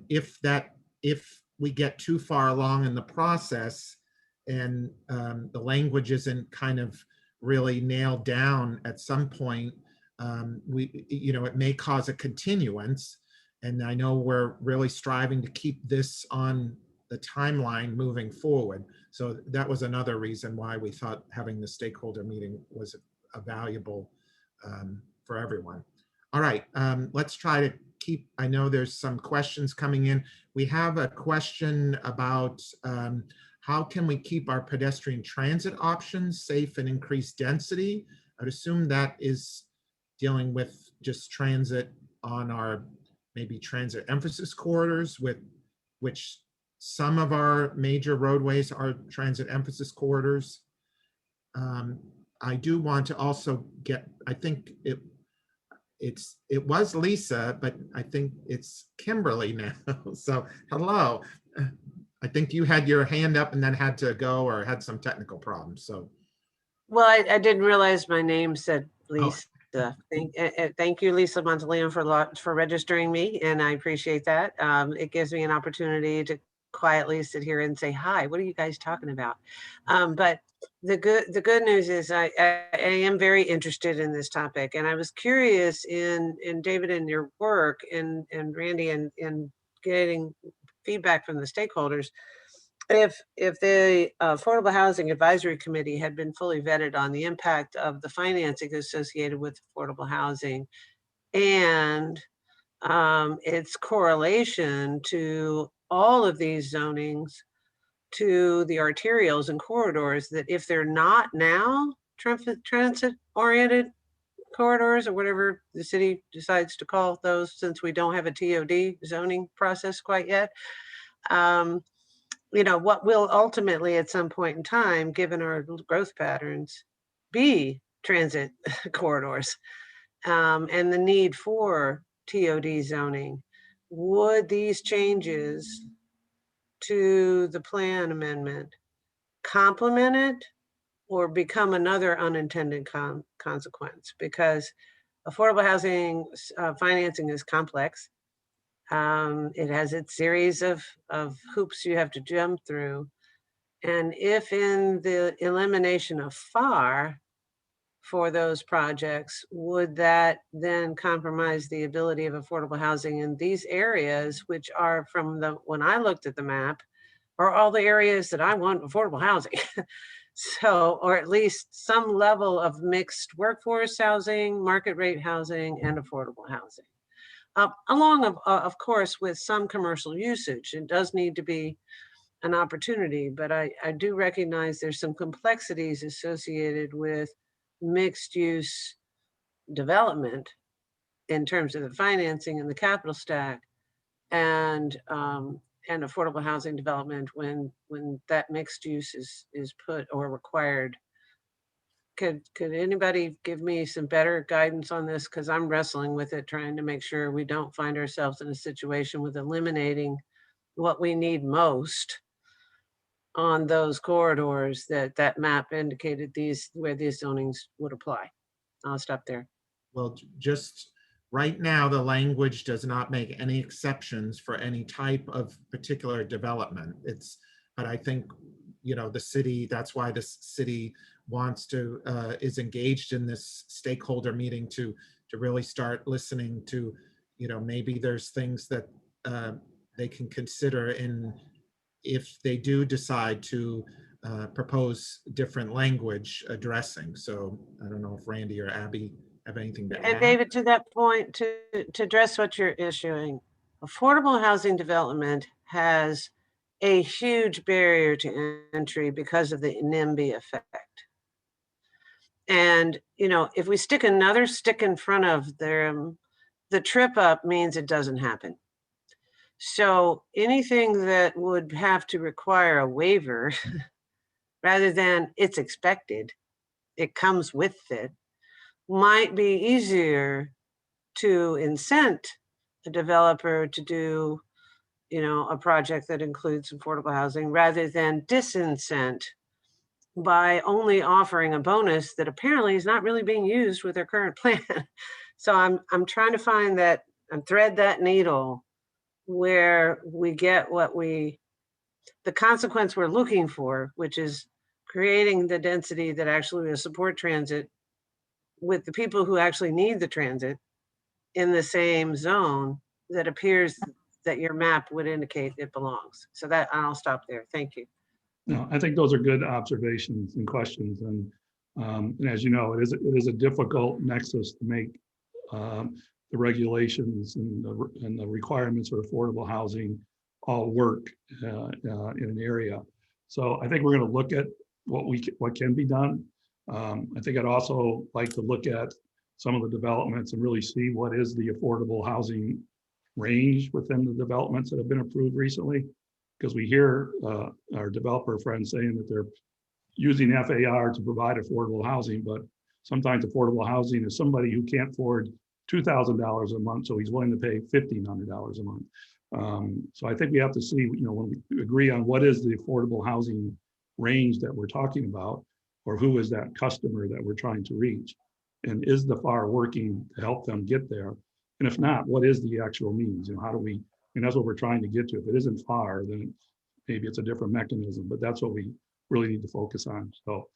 If we get too far along in the process and the language isn't kind of really nailed down at some point, it may cause a continuance. And I know we're really striving to keep this on the timeline moving forward. So that was another reason why we thought having the stakeholder meeting was a valuable for everyone. All right, let's try to keep, I know there's some questions coming in. We have a question about how can we keep our pedestrian transit options safe and increase density? I'd assume that is dealing with just transit on our maybe transit emphasis corridors, with which some of our major roadways are transit emphasis corridors. I do want to also get, I think it was Lisa, but I think it's Kimberly now. So hello. I think you had your hand up and then had to go or had some technical problems. So. Well, I didn't realize my name said Lisa. Thank you, Lisa Monteleone, for registering me, and I appreciate that. It gives me an opportunity to quietly sit here and say, hi, what are you guys talking about? But the good news is I am very interested in this topic, and I was curious in David, in your work, and Randy, in getting feedback from the stakeholders, if the Affordable Housing Advisory Committee had been fully vetted on the impact of the financing associated with affordable housing and its correlation to all of these zonings, to the arterials and corridors, that if they're not now transit-oriented corridors, or whatever the city decides to call those, since we don't have a TOD zoning process quite yet, you know, what will ultimately at some point in time, given our growth patterns, be transit corridors, and the need for TOD zoning. Would these changes to the plan amendment complement it or become another unintended consequence? Because affordable housing financing is complex. It has its series of hoops you have to jump through. And if in the elimination of FAR for those projects, would that then compromise the ability of affordable housing in these areas, which are, from when I looked at the map, are all the areas that I want affordable housing? So, or at least some level of mixed workforce housing, market rate housing, and affordable housing. Along, of course, with some commercial usage. It does need to be an opportunity, but I do recognize there's some complexities associated with mixed use development in terms of the financing and the capital stack, and affordable housing development when that mixed use is put or required. Could anybody give me some better guidance on this? Because I'm wrestling with it, trying to make sure we don't find ourselves in a situation with eliminating what we need most on those corridors that map indicated where these zonings would apply. I'll stop there. Well, just right now, the language does not make any exceptions for any type of particular development. But I think, you know, the city, that's why the city wants to, is engaged in this stakeholder meeting to really start listening to, you know, maybe there's things that they can consider if they do decide to propose different language addressing. So I don't know if Randy or Abby have anything to add. And David, to that point, to address what you're issuing, affordable housing development has a huge barrier to entry because of the NIMBY effect. And, you know, if we stick another stick in front of them, the trip up means it doesn't happen. So anything that would have to require a waiver rather than it's expected, it comes with it, might be easier to incent a developer to do, you know, a project that includes affordable housing rather than disincent by only offering a bonus that apparently is not really being used with their current plan. So I'm trying to find that and thread that needle where we get the consequence we're looking for, which is creating the density that actually will support transit with the people who actually need the transit in the same zone that appears that your map would indicate it belongs. So that, I'll stop there. Thank you. No, I think those are good observations and questions. And as you know, it is a difficult nexus to make the regulations and the requirements for affordable housing all work in an area. So I think we're going to look at what can be done. I think I'd also like to look at some of the developments and really see what is the affordable housing range within the developments that have been approved recently. Because we hear our developer friends saying that they're using FAR to provide affordable housing, but sometimes affordable housing is somebody who can't afford $2,000 a month, so he's willing to pay $1,500 a month. So I think we have to see, when we agree on what is the affordable housing range that we're talking about, or who is that customer that we're trying to reach, and is the FAR working to help them get there? And if not, what is the actual means? How do we? And that's what we're trying to get to. If it isn't FAR, then maybe it's a different mechanism, but that's what we really need to focus on. So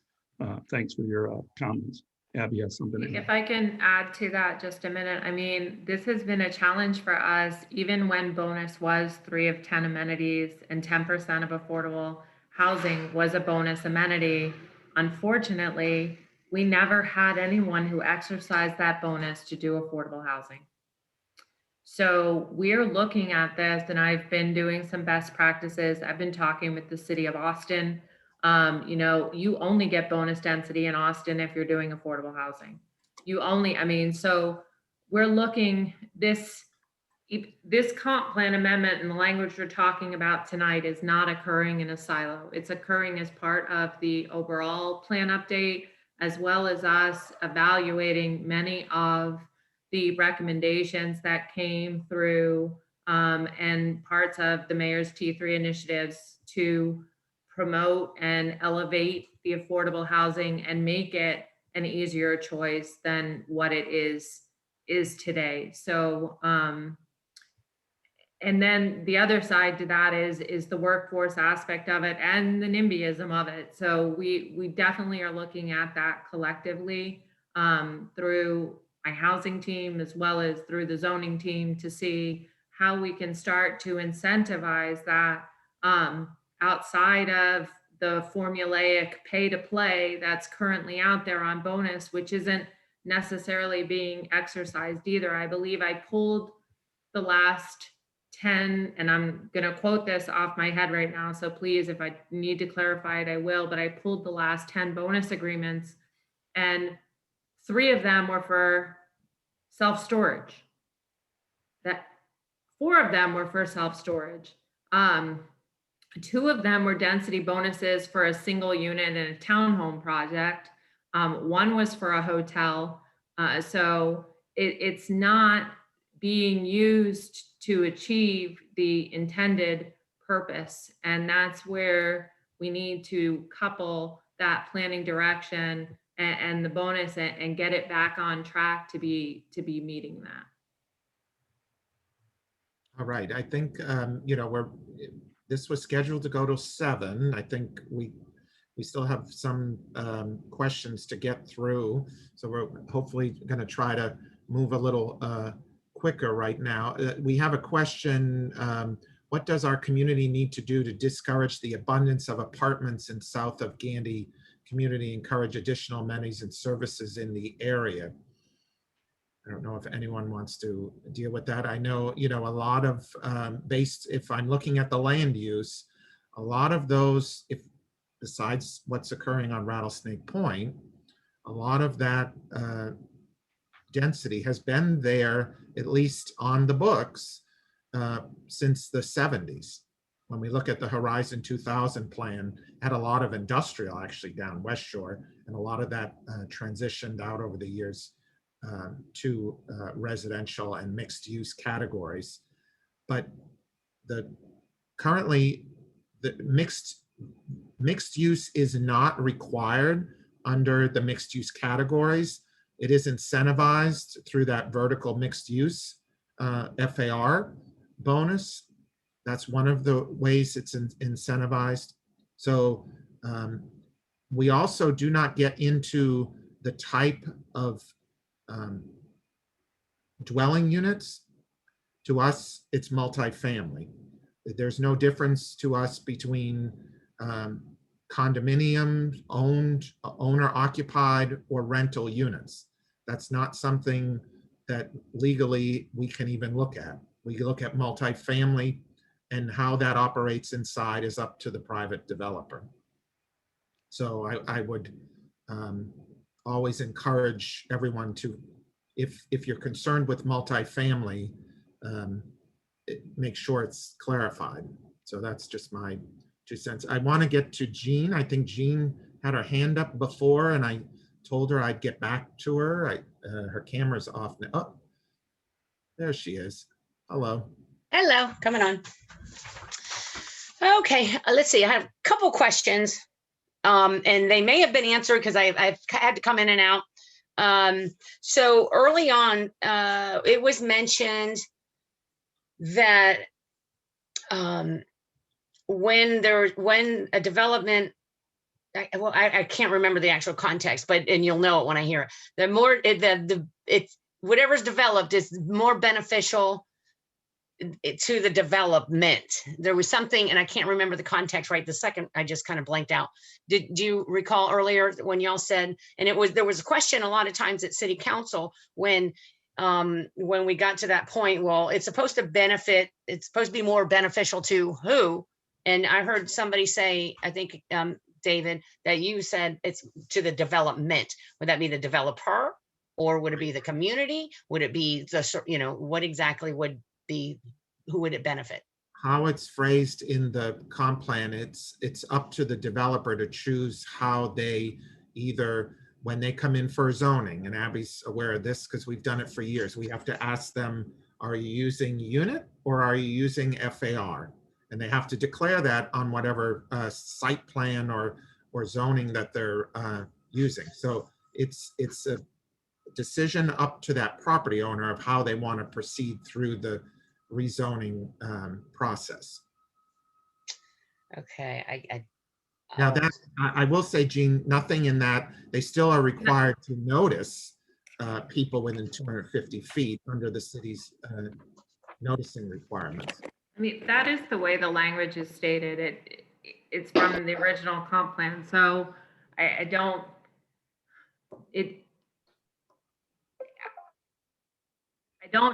thanks for your comments. Abby has something. If I can add to that just a minute, I mean, this has been a challenge for us, even when bonus was 3 of 10 amenities and 10% of affordable housing was a bonus amenity. Unfortunately, we never had anyone who exercised that bonus to do affordable housing. So we're looking at this, and I've been doing some best practices. I've been talking with the city of Austin. You only get bonus density in Austin if you're doing affordable housing. So we're looking, this comp plan amendment and the language we're talking about tonight is not occurring in a silo. It's occurring as part of the overall plan update, as well as us evaluating many of the recommendations that came through and parts of the mayor's T3 initiatives to promote and elevate the affordable housing and make it an easier choice than what it is today. So, and then the other side to that is the workforce aspect of it and the NIMBYism of it. So we definitely are looking at that collectively through my housing team as well as through the zoning team to see how we can start to incentivize that outside of the formulaic pay to play that's currently out there on bonus, which isn't necessarily being exercised either. I believe I pulled the last 10, and I'm going to quote this off my head right now, so please, if I need to clarify it, I will, but I pulled the last 10 bonus agreements, and 3 of them were for self-storage. 4 of them were for self-storage. 2 of them were density bonuses for a single unit in a townhome project. 1 was for a hotel. So it's not being used to achieve the intended purpose. And that's where we need to couple that planning direction and the bonus and get it back on track to be meeting that. All right, I think, this was scheduled to go till 7. I think we still have some questions to get through. So we're hopefully going to try to move a little quicker right now. We have a question. What does our community need to do to discourage the abundance of apartments in south of Gandy community, encourage additional amenities and services in the area? I don't know if anyone wants to deal with that. I know, a lot of if I'm looking at the land use, a lot of those, besides what's occurring on Rattlesnake Point, a lot of that density has been there, at least on the books, since the 70s. When we look at the Horizon 2000 plan, had a lot of industrial actually down West Shore, and a lot of that transitioned out over the years to residential and mixed use categories. But currently the mixed use is not required under the mixed use categories. It is incentivized through that vertical mixed use FAR bonus. That's one of the ways it's incentivized. So we also do not get into the type of dwelling units. To us, it's multifamily. There's no difference to us between condominiums, owner occupied, or rental units. That's not something that legally we can even look at. We look at multifamily, and how that operates inside is up to the private developer. So I would always encourage everyone to, if you're concerned with multifamily, make sure it's clarified. So that's just my 2 cents. I want to get to Jean. I think Jean had her hand up before, and I told her I'd get back to her. Her camera's off now. Oh, there she is. Hello. Hello, coming on. Okay, let's see. I have a couple questions, and they may have been answered because I've had to come in and out. So early on, it was mentioned that when a development, I can't remember the actual context, and you'll know it when I hear it. The more it's whatever's developed is more beneficial to the development. There was something, and I can't remember the context right the second. I just kind of blanked out. Do you recall earlier when y'all said, and there was a question a lot of times at City Council when we got to that point, well, it's supposed to benefit, it's supposed to be more beneficial to who? And I heard somebody say, I think, David, that you said it's to the development. Would that be the developer, or would it be the community? Would it be the, what exactly would be, who would it benefit? How it's phrased in the comp plan, it's up to the developer to choose how they either, when they come in for zoning, and Abby's aware of this because we've done it for years, we have to ask them, are you using unit or are you using FAR? And they have to declare that on whatever site plan or zoning that they're using. So it's a decision up to that property owner of how they want to proceed through the rezoning process. Okay, Now that I will say, Jean, nothing in that, they still are required to notice people within 250 feet under the city's noticing requirements. I mean, that is the way the language is stated. It's from the original comp plan. So I don't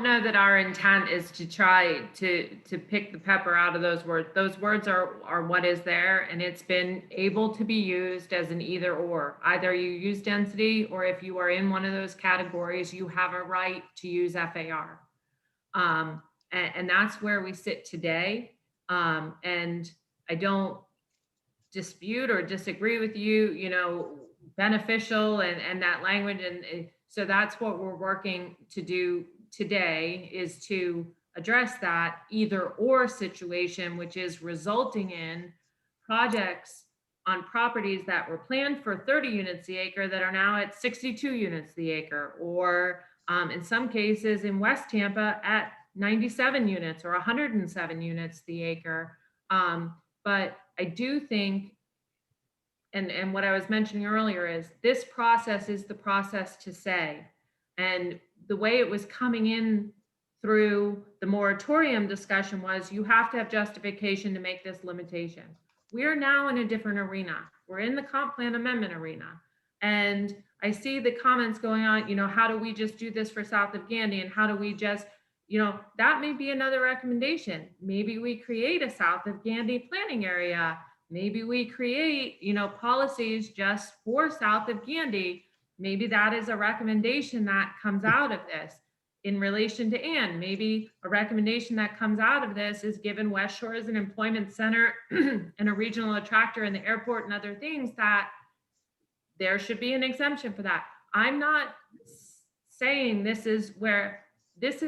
know that our intent is to try to pick the pepper out of those words. Those words are what is there, and it's been able to be used as an either or. Either you use density, or if you are in one of those categories, you have a right to use FAR. And that's where we sit today. And I don't dispute or disagree with you, beneficial and that language. And so that's what we're working to do today, is to address that either or situation, which is resulting in projects on properties that were planned for 30 units the acre that are now at 62 units the acre, or in some cases in West Tampa at 97 units or 107 units the acre. But I do think, and what I was mentioning earlier is this process is the process to say, and the way it was coming in through the moratorium discussion was you have to have justification to make this limitation. We are now in a different arena. We're in the comp plan amendment arena. And I see the comments going on, how do we just do this for south of Gandy, and how do we just, that may be another recommendation. Maybe we create a south of Gandy planning area. Maybe we create, policies just for south of Gandy. Maybe that is a recommendation that comes out of this. In relation to Ann, maybe a recommendation that comes out of this is, given West Shore as an employment center and a regional attractor in the airport and other things, that there should be an exemption for that. I'm not saying this is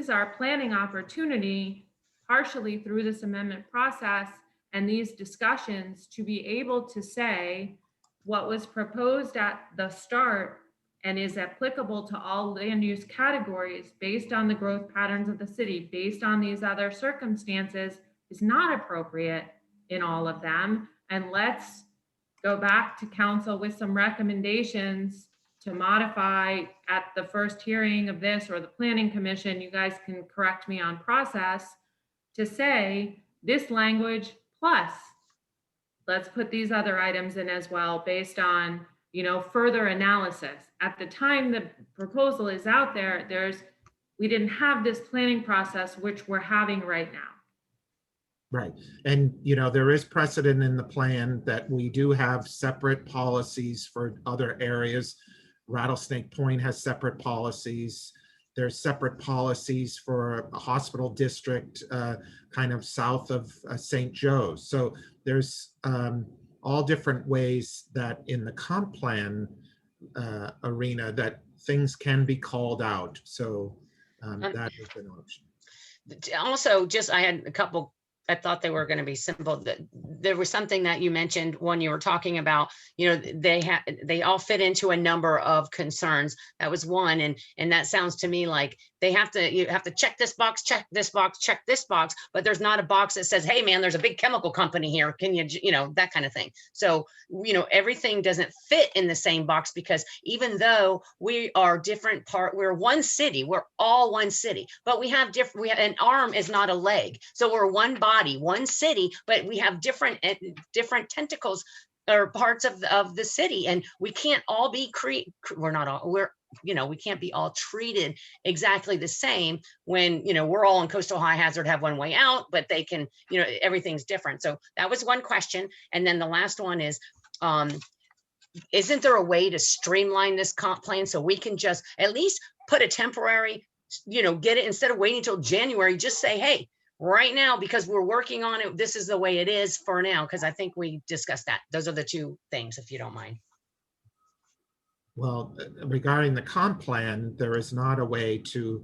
our planning opportunity, partially through this amendment process and these discussions, to be able to say what was proposed at the start and is applicable to all land use categories based on the growth patterns of the city, based on these other circumstances, is not appropriate in all of them. And let's go back to council with some recommendations to modify at the first hearing of this, or the planning commission. You guys can correct me on process, to say this language plus let's put these other items in as well, based on further analysis. At the time the proposal is out there, we didn't have this planning process, which we're having right now. Right. And, you know, there is precedent in the plan that we do have separate policies for other areas. Rattlesnake Point has separate policies. There's separate policies for a hospital district kind of south of St. Joe's. So there's all different ways that in the comp plan arena that things can be called out. So that is an option. Also, I had a couple, I thought they were going to be simple. There was something that you mentioned when you were talking about, you know, they all fit into a number of concerns. That was one. And that sounds to me like you have to check this box, check this box, check this box, but there's not a box that says, hey man, there's a big chemical company here. Can you know, that kind of thing. So, you know, everything doesn't fit in the same box, because even though we are we're one city, we're all one city, but we have an arm is not a leg. So we're one body, one city, but we have different tentacles or parts of the city, and we can't all be we can't be all treated exactly the same when, you know, we're all in coastal high hazard, have one way out, but they can, you know, everything's different. So that was one question. And then the last one is, isn't there a way to streamline this comp plan so we can just at least put a temporary, you know, get it, instead of waiting until January, just say, hey, right now, because we're working on it, this is the way it is for now, because I think we discussed that. Those are the two things, if you don't mind. Well, regarding the comp plan, there is not a way to,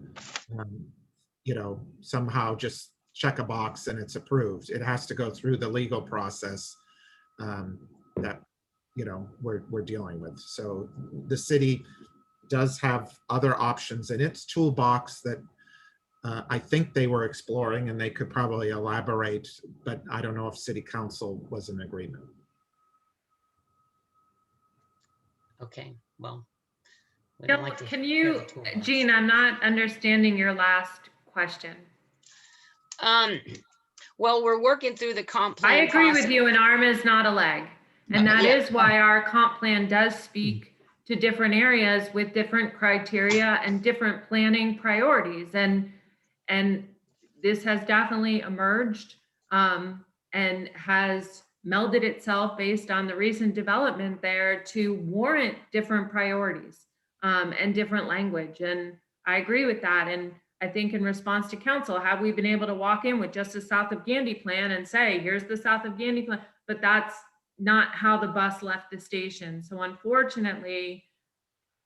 you know, somehow just check a box and it's approved. It has to go through the legal process that, you know, we're dealing with. So the city does have other options in its toolbox that I think they were exploring, and they could probably elaborate, but I don't know if City Council was in agreement. Okay, well. we don't like to Can hear you, the toolbox. Jean, I'm not understanding your last question. Well, we're working through the comp plan. I agree with process. you, an arm is not a leg. And that Yeah. is why our comp plan does speak to different areas with different criteria and different planning priorities. And this has definitely emerged and has melded itself based on the recent development there to warrant different priorities and different language. And I agree with that. And I think in response to council, have we been able to walk in with just a South of Gandy plan and say, here's the South of Gandy plan, but that's not how the bus left the station. So unfortunately,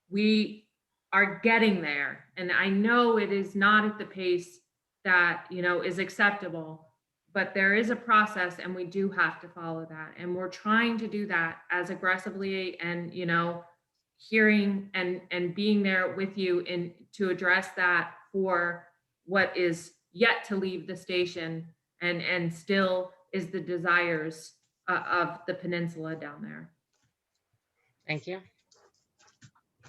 we are getting there. And I know it is not at the pace that, you know, is acceptable, but there is a process and we do have to follow that. And we're trying to do that as aggressively and, you know, hearing and being there with you in to address that for what is yet to leave the station and still is the desires of the peninsula down there. Thank you.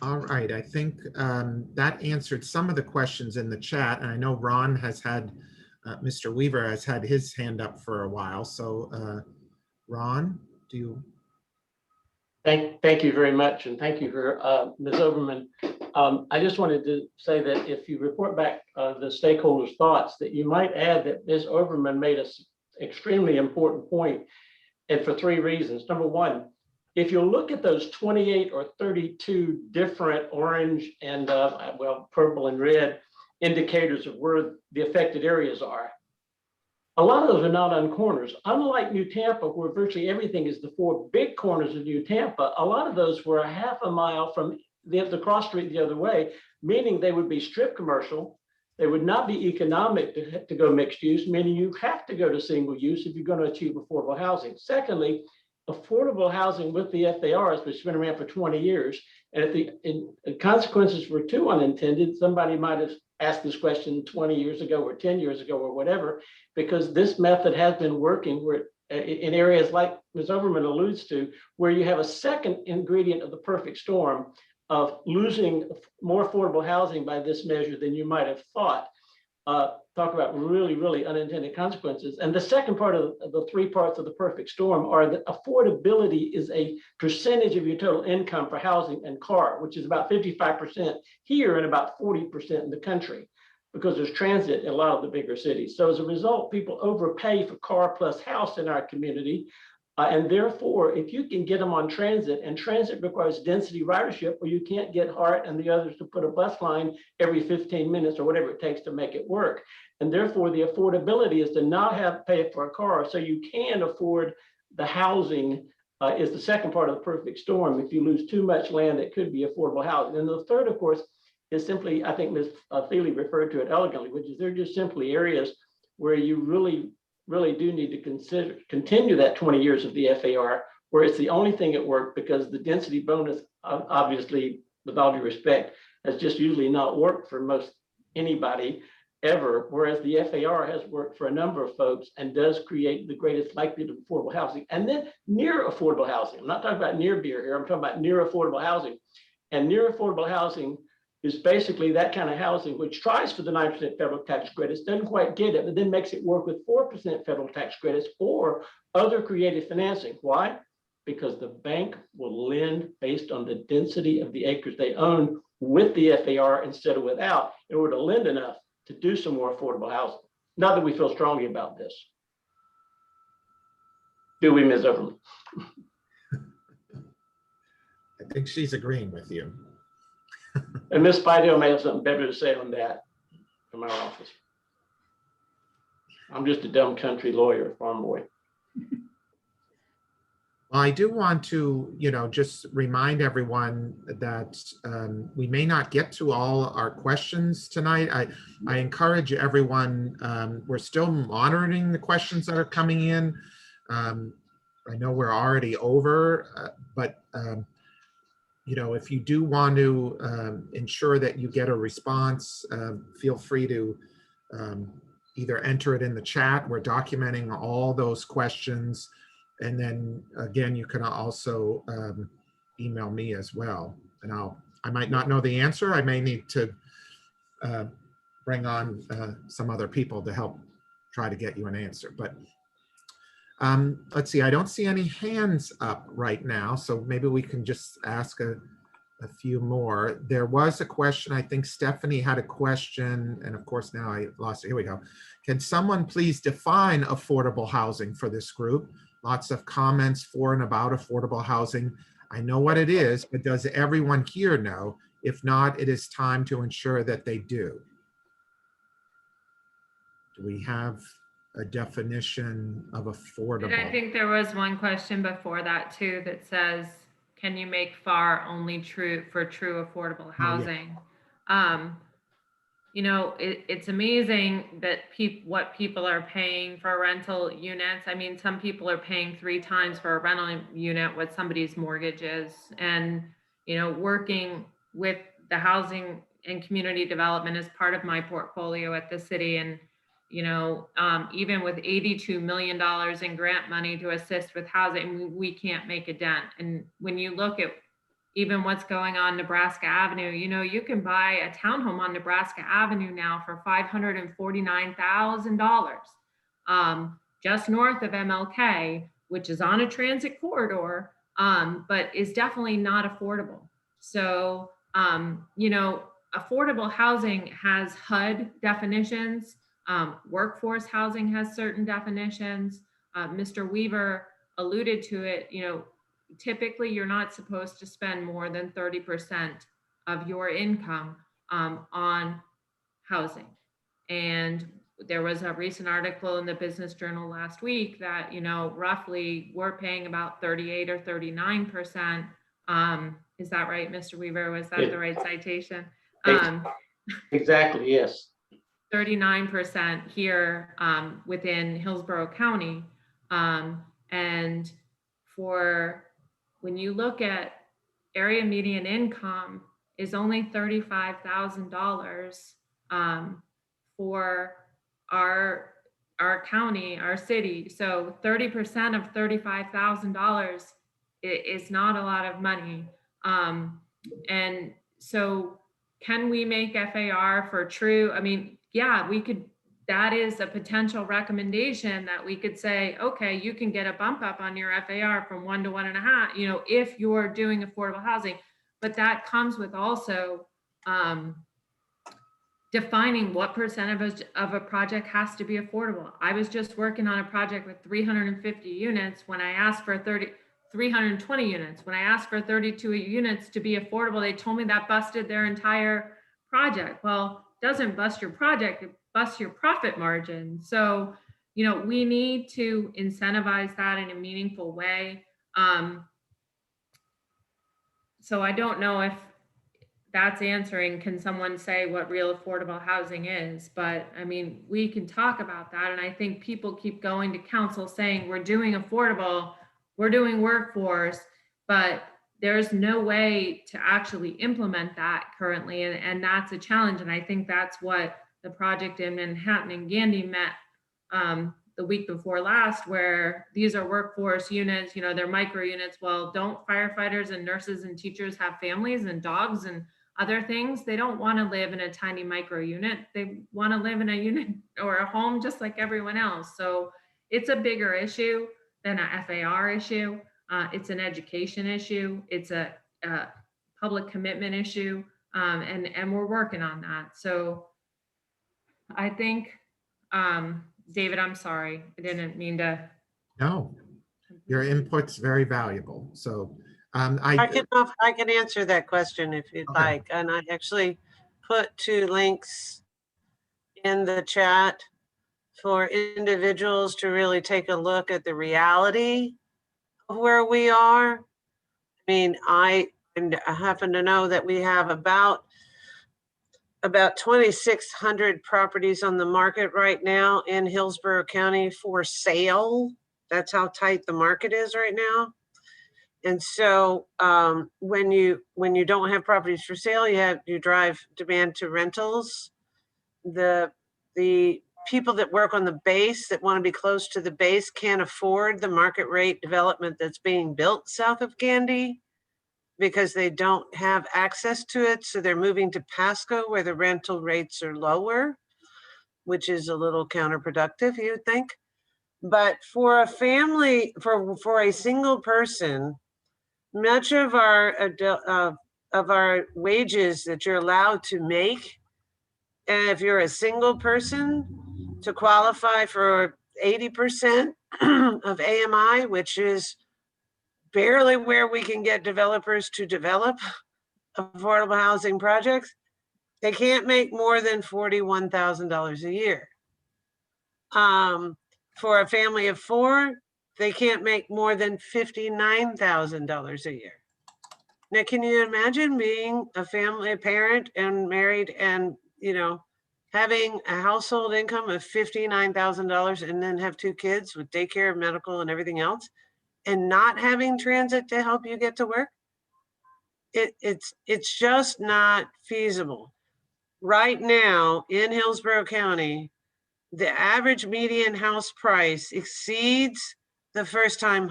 All right, I think that answered some of the questions in the chat. And I know Ron has had, Mr. Weaver has had his hand up for a while. So Ron, do you? Thank you very much. And thank you for Ms. Overman. I just wanted to say that if you report back the stakeholders' thoughts, that you might add that Ms. Overman made an extremely important point, and for 3 reasons. Number one, if you look at those 28 or 32 different orange and well, purple and red indicators of where the affected areas are, a lot of those are not on corners. Unlike New Tampa, where virtually everything is the 4 big corners of New Tampa, a lot of those were a half a mile from the cross street the other way, meaning they would be strip commercial. They would not be economic to go mixed use, meaning you have to go to single use if you're going to achieve affordable housing. Secondly, affordable housing with the FARs, which has been around for 20 years, and if the consequences were too unintended, somebody might have asked this question 20 years ago or 10 years ago or whatever, because this method has been working where in areas like Ms. Overman alludes to, where you have a second ingredient of the perfect storm of losing more affordable housing by this measure than you might have thought. Talk about really, really unintended consequences. And the second part of the 3 parts of the perfect storm are that affordability is a percentage of your total income for housing and car, which is about 55% here and about 40% in the country. because there's transit in a lot of the bigger cities. So as a result, people overpay for car plus house in our community. And therefore, if you can get them on transit, and transit requires density ridership, where you can't get Hart and the others to put a bus line every 15 minutes or whatever it takes to make it work. And therefore, the affordability is to not have to pay for a car, so you can afford the housing. Is the second part of the perfect storm. If you lose too much land, it could be affordable housing. And the third, of course, is simply, I think Ms. Feely referred to it elegantly, which is they're just simply areas where you really do need to continue that 20 years of the FAR, where it's the only thing at work, because the density bonus, obviously, with all due respect, has just usually not worked for most anybody ever, whereas the FAR has worked for a number of folks and does create the greatest likelihood of affordable housing. And then near affordable housing, I'm not talking about near beer here, I'm talking about near affordable housing. And near affordable housing is basically that kind of housing which tries for the 9% federal tax credits, doesn't quite get it, but then makes it work with 4% federal tax credits or other creative financing. Why? Because the bank will lend based on the density of the acres they own with the FAR instead of without, in order to lend enough to do some more affordable housing. Not that we feel strongly about this. Do we, Ms. Overman? I think she's agreeing with you. And Ms. Spidell may have something better to say on that from our office. I'm just a dumb country lawyer, farm boy. Well, I do want to, just remind everyone that we may not get to all our questions tonight. I encourage everyone, we're still monitoring the questions that are coming in. I know we're already over, but if you do want to ensure that you get a response, feel free to either enter it in the chat. We're documenting all those questions. And then again, you can also email me as well. And I might not know the answer. I may need to bring on some other people to help try to get you an answer. But let's see, I don't see any hands up right now. So maybe we can just ask a few more. There was a question, I think Stephanie had a question, and of course now I lost it. Here we go. Can someone please define affordable housing for this group? Lots of comments for and about affordable housing. I know what it is, but does everyone here know? If not, it is time to ensure that they do. Do we have a definition of affordable? And I think there was one question before that too that says, can you make FAR only true for true affordable housing? It's amazing that what people are paying for rental units. I mean, some people are paying 3 times for a rental unit what somebody's mortgage is. And, working with the housing and community development is part of my portfolio at the city. And, even with $82 million in grant money to assist with housing, we can't make a dent. And when you look at even what's going on Nebraska Avenue, you can buy a townhome on Nebraska Avenue now for $549,000, just north of MLK, which is on a transit corridor, but is definitely not affordable. So, affordable housing has HUD definitions. Workforce housing has certain definitions. Mr. Weaver alluded to it, typically you're not supposed to spend more than 30% of your income on housing. And there was a recent article in the Business Journal last week that, roughly we're paying about 38 or 39%. Is that right, Mr. Weaver? Was that the right citation? Exactly, yes. 39% here within Hillsborough County. And for when you look at area median income is only $35,000 for our county, our city. So 30% of $35,000 is not a lot of money. And so can we make FAR for true? I mean, yeah, we could. That is a potential recommendation that we could say, okay, you can get a bump up on your FAR from 1 to 1.5, if you're doing affordable housing. But that comes with also defining what percent of a project has to be affordable. I was just working on a project with 350 units when I asked for 320 units. When I asked for 32 units to be affordable, they told me that busted their entire project. Well, it doesn't bust your project, it busts your profit margin. So, you know, we need to incentivize that in a meaningful way. So I don't know if that's answering, can someone say what real affordable housing is? But I mean, we can talk about that. And I think people keep going to council saying, we're doing affordable, we're doing workforce, but there's no way to actually implement that currently. And that's a challenge. And I think that's what the project in Manhattan and Gandy met the week before last, where these are workforce units, you know, they're micro units. Well, don't firefighters and nurses and teachers have families and dogs and other things? They don't want to live in a tiny micro unit. They want to live in a unit or a home just like everyone else. So it's a bigger issue than a FAR issue. It's an education issue. It's a public commitment issue. And we're working on that. So I think, David, I'm sorry. I didn't mean to. No, your input's very valuable. So I can answer that question if you'd Okay. like. And I actually put 2 links in the chat for individuals to really take a look at the reality of where we are. I mean, I happen to know that we have about 2,600 properties on the market right now in Hillsborough County for sale. That's how tight the market is right now. And so when you don't have properties for sale, you drive demand to rentals. The people that work on the base, that want to be close to the base, can't afford the market rate development that's being built south of Gandy because they don't have access to it. So they're moving to Pasco where the rental rates are lower, which is a little counterproductive, you would think. But for a family, for a single person, much of our wages that you're allowed to make, and if you're a single person, to qualify for 80% of AMI, which is barely where we can get developers to develop affordable housing projects, they can't make more than $41,000 a year. For a family of 4, they can't make more than $59,000 a year. Now, can you imagine being a parent and married and, you know, having a household income of $59,000 and then have 2 kids with daycare, medical, and everything else, and not having transit to help you get to work? It's just not feasible. Right now in Hillsborough County, the average median house price exceeds the first-time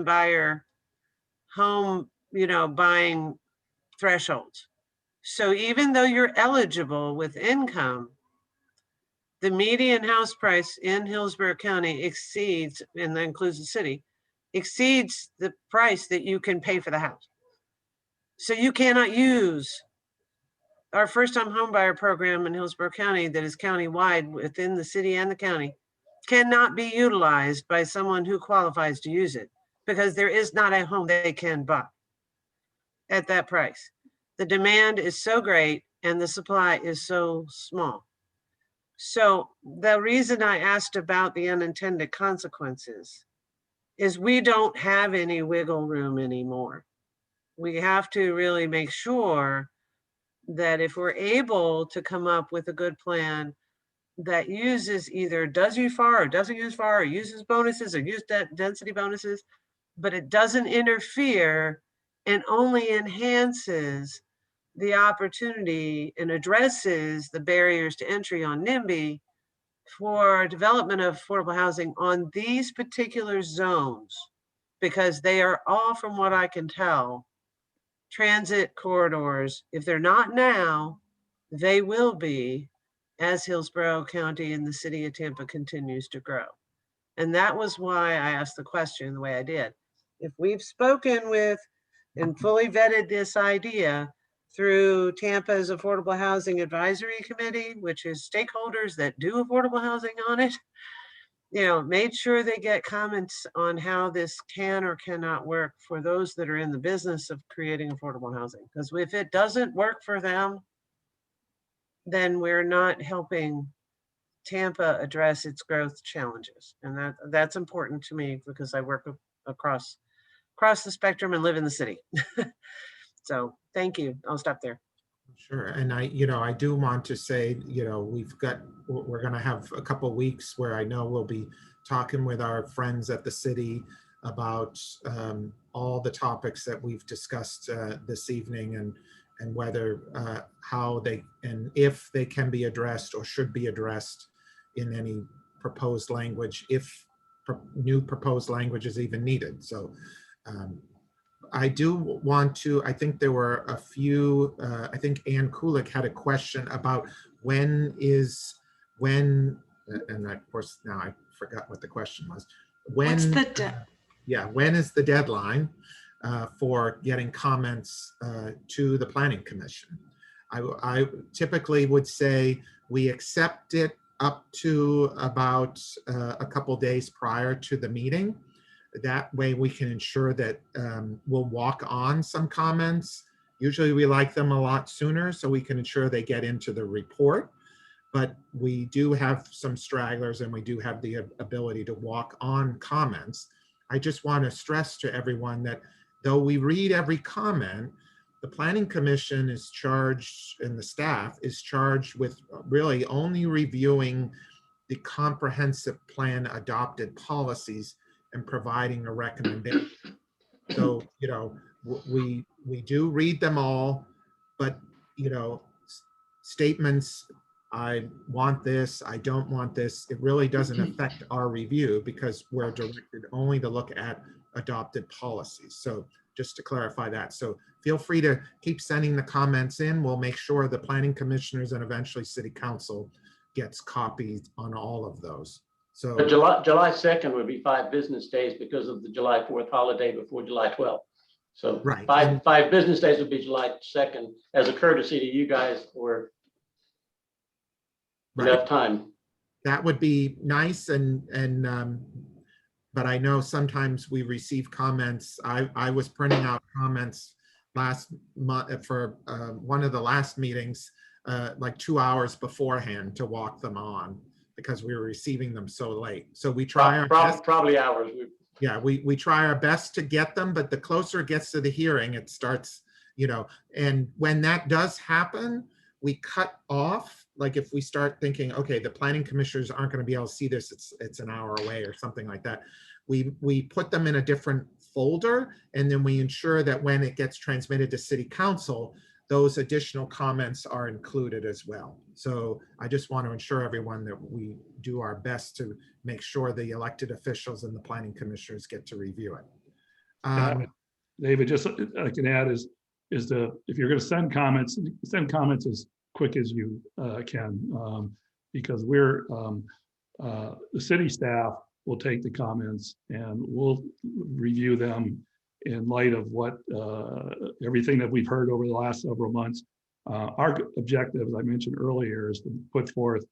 buyer home, you know, buying thresholds. So even though you're eligible with income, the median house price in Hillsborough County exceeds, and that includes the city, exceeds the price that you can pay for the house. So you cannot use our first-time home buyer program in Hillsborough County that is countywide within the city and the county cannot be utilized by someone who qualifies to use it because there is not a home they can buy at that price. The demand is so great and the supply is so small. So the reason I asked about the unintended consequences is we don't have any wiggle room anymore. We have to really make sure that if we're able to come up with a good plan that uses either does use FAR or doesn't use FAR or uses bonuses or use density bonuses, but it doesn't interfere and only enhances the opportunity and addresses the barriers to entry on NIMBY for development of affordable housing on these particular zones, because they are all, from what I can tell, transit corridors. If they're not now, they will be as Hillsborough County and the city of Tampa continues to grow. And that was why I asked the question the way I did. If we've spoken with and fully vetted this idea, through Tampa's Affordable Housing Advisory Committee, which is stakeholders that do affordable housing on it, made sure they get comments on how this can or cannot work for those that are in the business of creating affordable housing. Because if it doesn't work for them, then we're not helping Tampa address its growth challenges. And that's important to me because I work across the spectrum and live in the city. So thank you. I'll stop there. Sure. And I do want to say, we're going to have a couple weeks where I know we'll be talking with our friends at the city about all the topics that we've discussed this evening, and whether how they and if they can be addressed or should be addressed in any proposed language, if new proposed language is even needed. So I do want to, I think there were a few, I think Ann Kulik had a question about when, and of course now I forgot what the question was. When is the deadline for getting comments to the Planning Commission? I typically would say we accept it up to about a couple days prior to the meeting. That way we can ensure that we'll walk on some comments. Usually we like them a lot sooner so we can ensure they get into the report. But we do have some stragglers and we do have the ability to walk on comments. I just want to stress to everyone that though we read every comment, the Planning Commission is charged, and the staff is charged with really only reviewing the comprehensive plan adopted policies and providing a recommendation. So, we do read them all, but, statements, I want this, I don't want this, it really doesn't affect our review because we're directed only to look at adopted policies. So just to clarify that. So feel free to keep sending the comments in. We'll make sure the planning commissioners and eventually city council gets copies on all of those. So But July 2nd would be 5 business days because of the July 4th holiday before July 12th. So right. five business days would be July 2nd as a courtesy to you guys for enough time. That would be nice, but I know sometimes we receive comments. I was printing out comments last month for one of the last meetings, like 2 hours beforehand to walk them on because we were receiving them so late. So we try our best. Probably hours. Yeah, we try our best to get them, but the closer it gets to the hearing, it starts, and when that does happen, we cut off. Like if we start thinking, okay, the planning commissioners aren't going to be able to see this, it's an hour away or something like that. We put them in a different folder, and then we ensure that when it gets transmitted to city council, those additional comments are included as well. So I just want to ensure everyone that we do our best to make sure the elected officials and the planning commissioners get to review it. David, just I can add is if you're going to send comments as quick as you can, because we're the city staff will take the comments and we'll review them in light of what everything that we've heard over the last several months. Our objective, as I mentioned earlier, is to put forth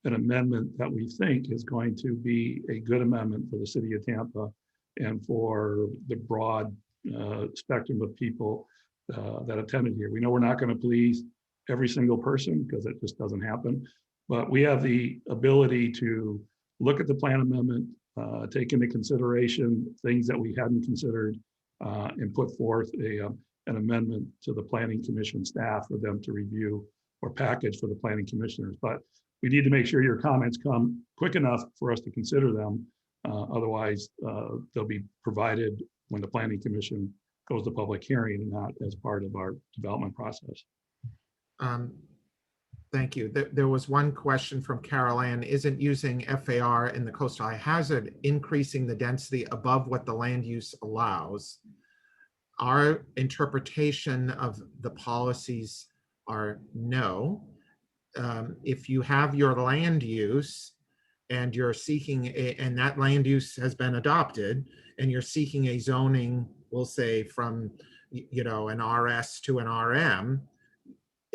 an amendment that we think is going to be a good amendment for the city of Tampa and for the broad spectrum of people that attended here. We know we're not going to please every single person because it just doesn't happen, but we have the ability to look at the plan amendment, take into consideration things that we hadn't considered, and put forth an amendment to the planning commission staff for them to review or package for the planning commissioners. But we need to make sure your comments come quick enough for us to consider them. Otherwise, they'll be provided when the planning commission goes to public hearing and not as part of our development process. Thank you. There was one question from Carol Ann. Isn't using FAR in the coastal high hazard increasing the density above what the land use allows? Our interpretation of the policies are no. If you have your land use and you're seeking and that land use has been adopted and you're seeking a zoning, we'll say from, an RS to an RM,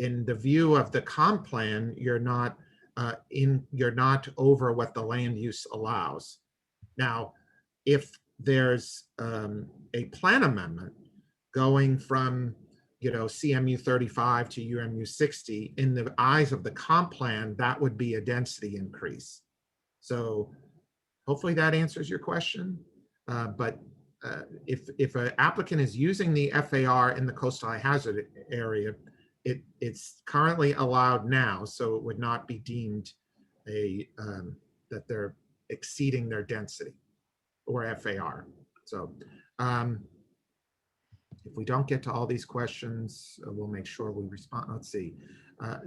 in the view of the comp plan, you're not over what the land use allows. Now, if there's a plan amendment going from CMU 35 to UMU 60, in the eyes of the comp plan, that would be a density increase. So hopefully that answers your question. But if an applicant is using the FAR in the coastal high hazard area, it's currently allowed now, so it would not be deemed that they're exceeding their density or FAR. So if we don't get to all these questions, we'll make sure we respond. Let's see.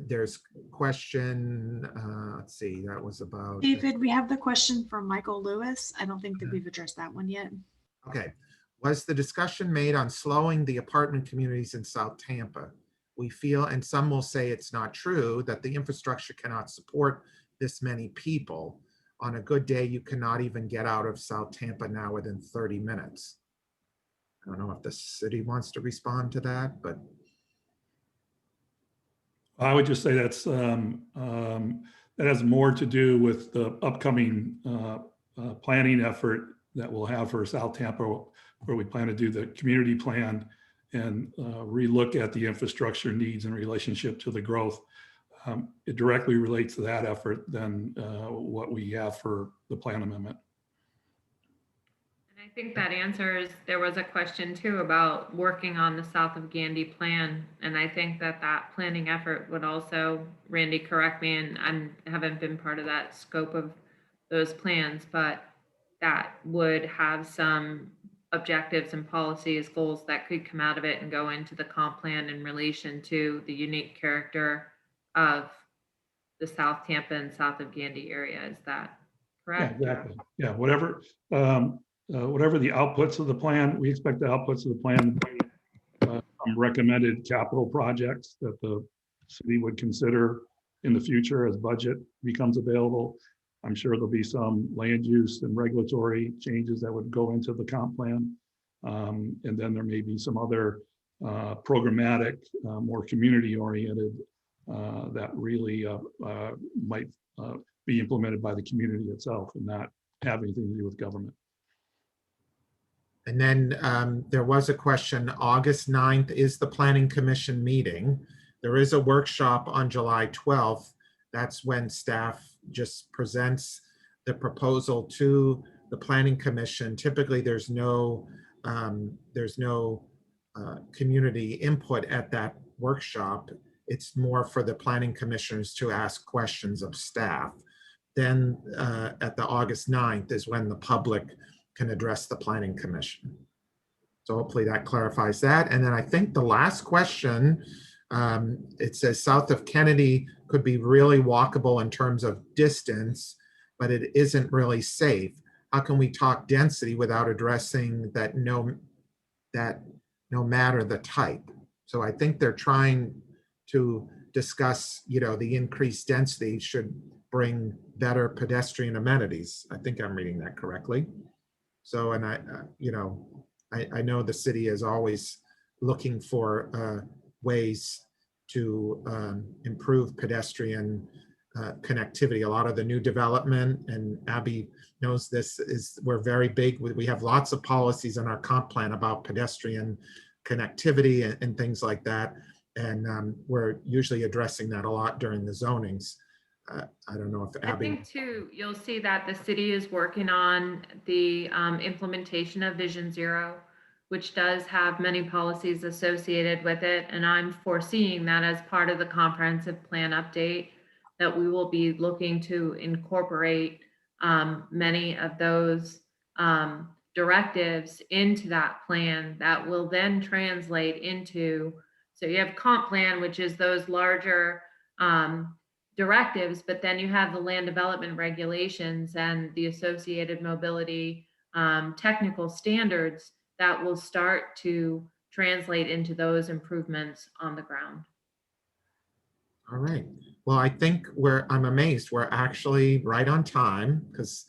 There's question, let's see, that was about. David, we have the question from Michael Lewis. I don't think that we've addressed that one yet. Okay. Was the discussion made on slowing the apartment communities in South Tampa? We feel, and some will say it's not true, that the infrastructure cannot support this many people. On a good day, you cannot even get out of South Tampa now within 30 minutes. I don't know if the city wants to respond to that, but. I would just say that has more to do with the upcoming planning effort that we'll have for South Tampa, where we plan to do the community plan and relook at the infrastructure needs in relationship to the growth. It directly relates to that effort than what we have for the plan amendment. And I think that answers, there was a question too about working on the South of Gandy plan. And I think that planning effort would also, Randy, correct me, and I haven't been part of that scope of those plans, but that would have some objectives and policies, goals that could come out of it and go into the comp plan in relation to the unique character of the South Tampa and South of Gandy area. Is that correct? Yeah, exactly. Yeah, whatever the outputs of the plan, we expect the outputs of the plan recommended capital projects that the city would consider in the future as budget becomes available. I'm sure there'll be some land use and regulatory changes that would go into the comp plan. And then there may be some other programmatic, more community oriented that really might be implemented by the community itself and not have anything to do with government. And then there was a question, August 9th is the Planning Commission meeting. There is a workshop on July 12th. That's when staff just presents the proposal to the Planning Commission. Typically, there's no community input at that workshop. It's more for the planning commissioners to ask questions of staff. Then at the August 9th is when the public can address the Planning Commission. So hopefully that clarifies that. And then I think the last question, it says south of Kennedy could be really walkable in terms of distance, but it isn't really safe. How can we talk density without addressing that no matter the type? So I think they're trying to discuss, the increased density should bring better pedestrian amenities. I think I'm reading that correctly. So, and I know the city is always looking for ways to improve pedestrian connectivity. A lot of the new development, and Abby knows this, we're very big. We have lots of policies in our comp plan about pedestrian connectivity and things like that. And we're usually addressing that a lot during the zonings. I don't know if Abby. I think too, you'll see that the city is working on the implementation of Vision Zero, which does have many policies associated with it. And I'm foreseeing that as part of the comprehensive plan update, that we will be looking to incorporate many of those directives into that plan that will then translate into, so you have comp plan, which is those larger directives, but then you have the land development regulations and the associated mobility technical standards that will start to translate into those improvements on the ground. All right. Well, I think I'm amazed. We're actually right on time because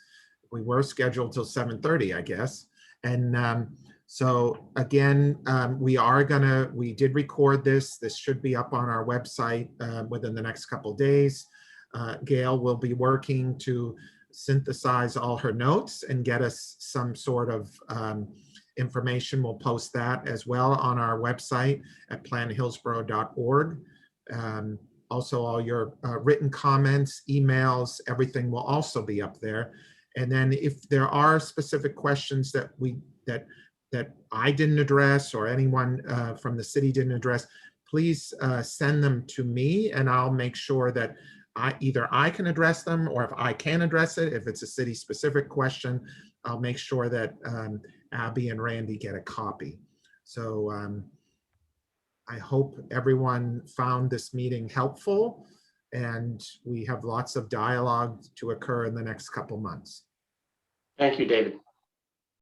we were scheduled till 7:30, I guess. And So again, we did record this. This should be up on our website within the next couple days. Gail will be working to synthesize all her notes and get us some sort of information. We'll post that as well on our website at planhillsborough.org. Also, all your written comments, emails, everything will also be up there. And then if there are specific questions that I didn't address or anyone from the city didn't address, please send them to me and I'll make sure that either I can address them, or if I can address it, if it's a city specific question, I'll make sure that Abby and Randy get a copy. So I hope everyone found this meeting helpful, and we have lots of dialogue to occur in the next couple months. Thank you, David.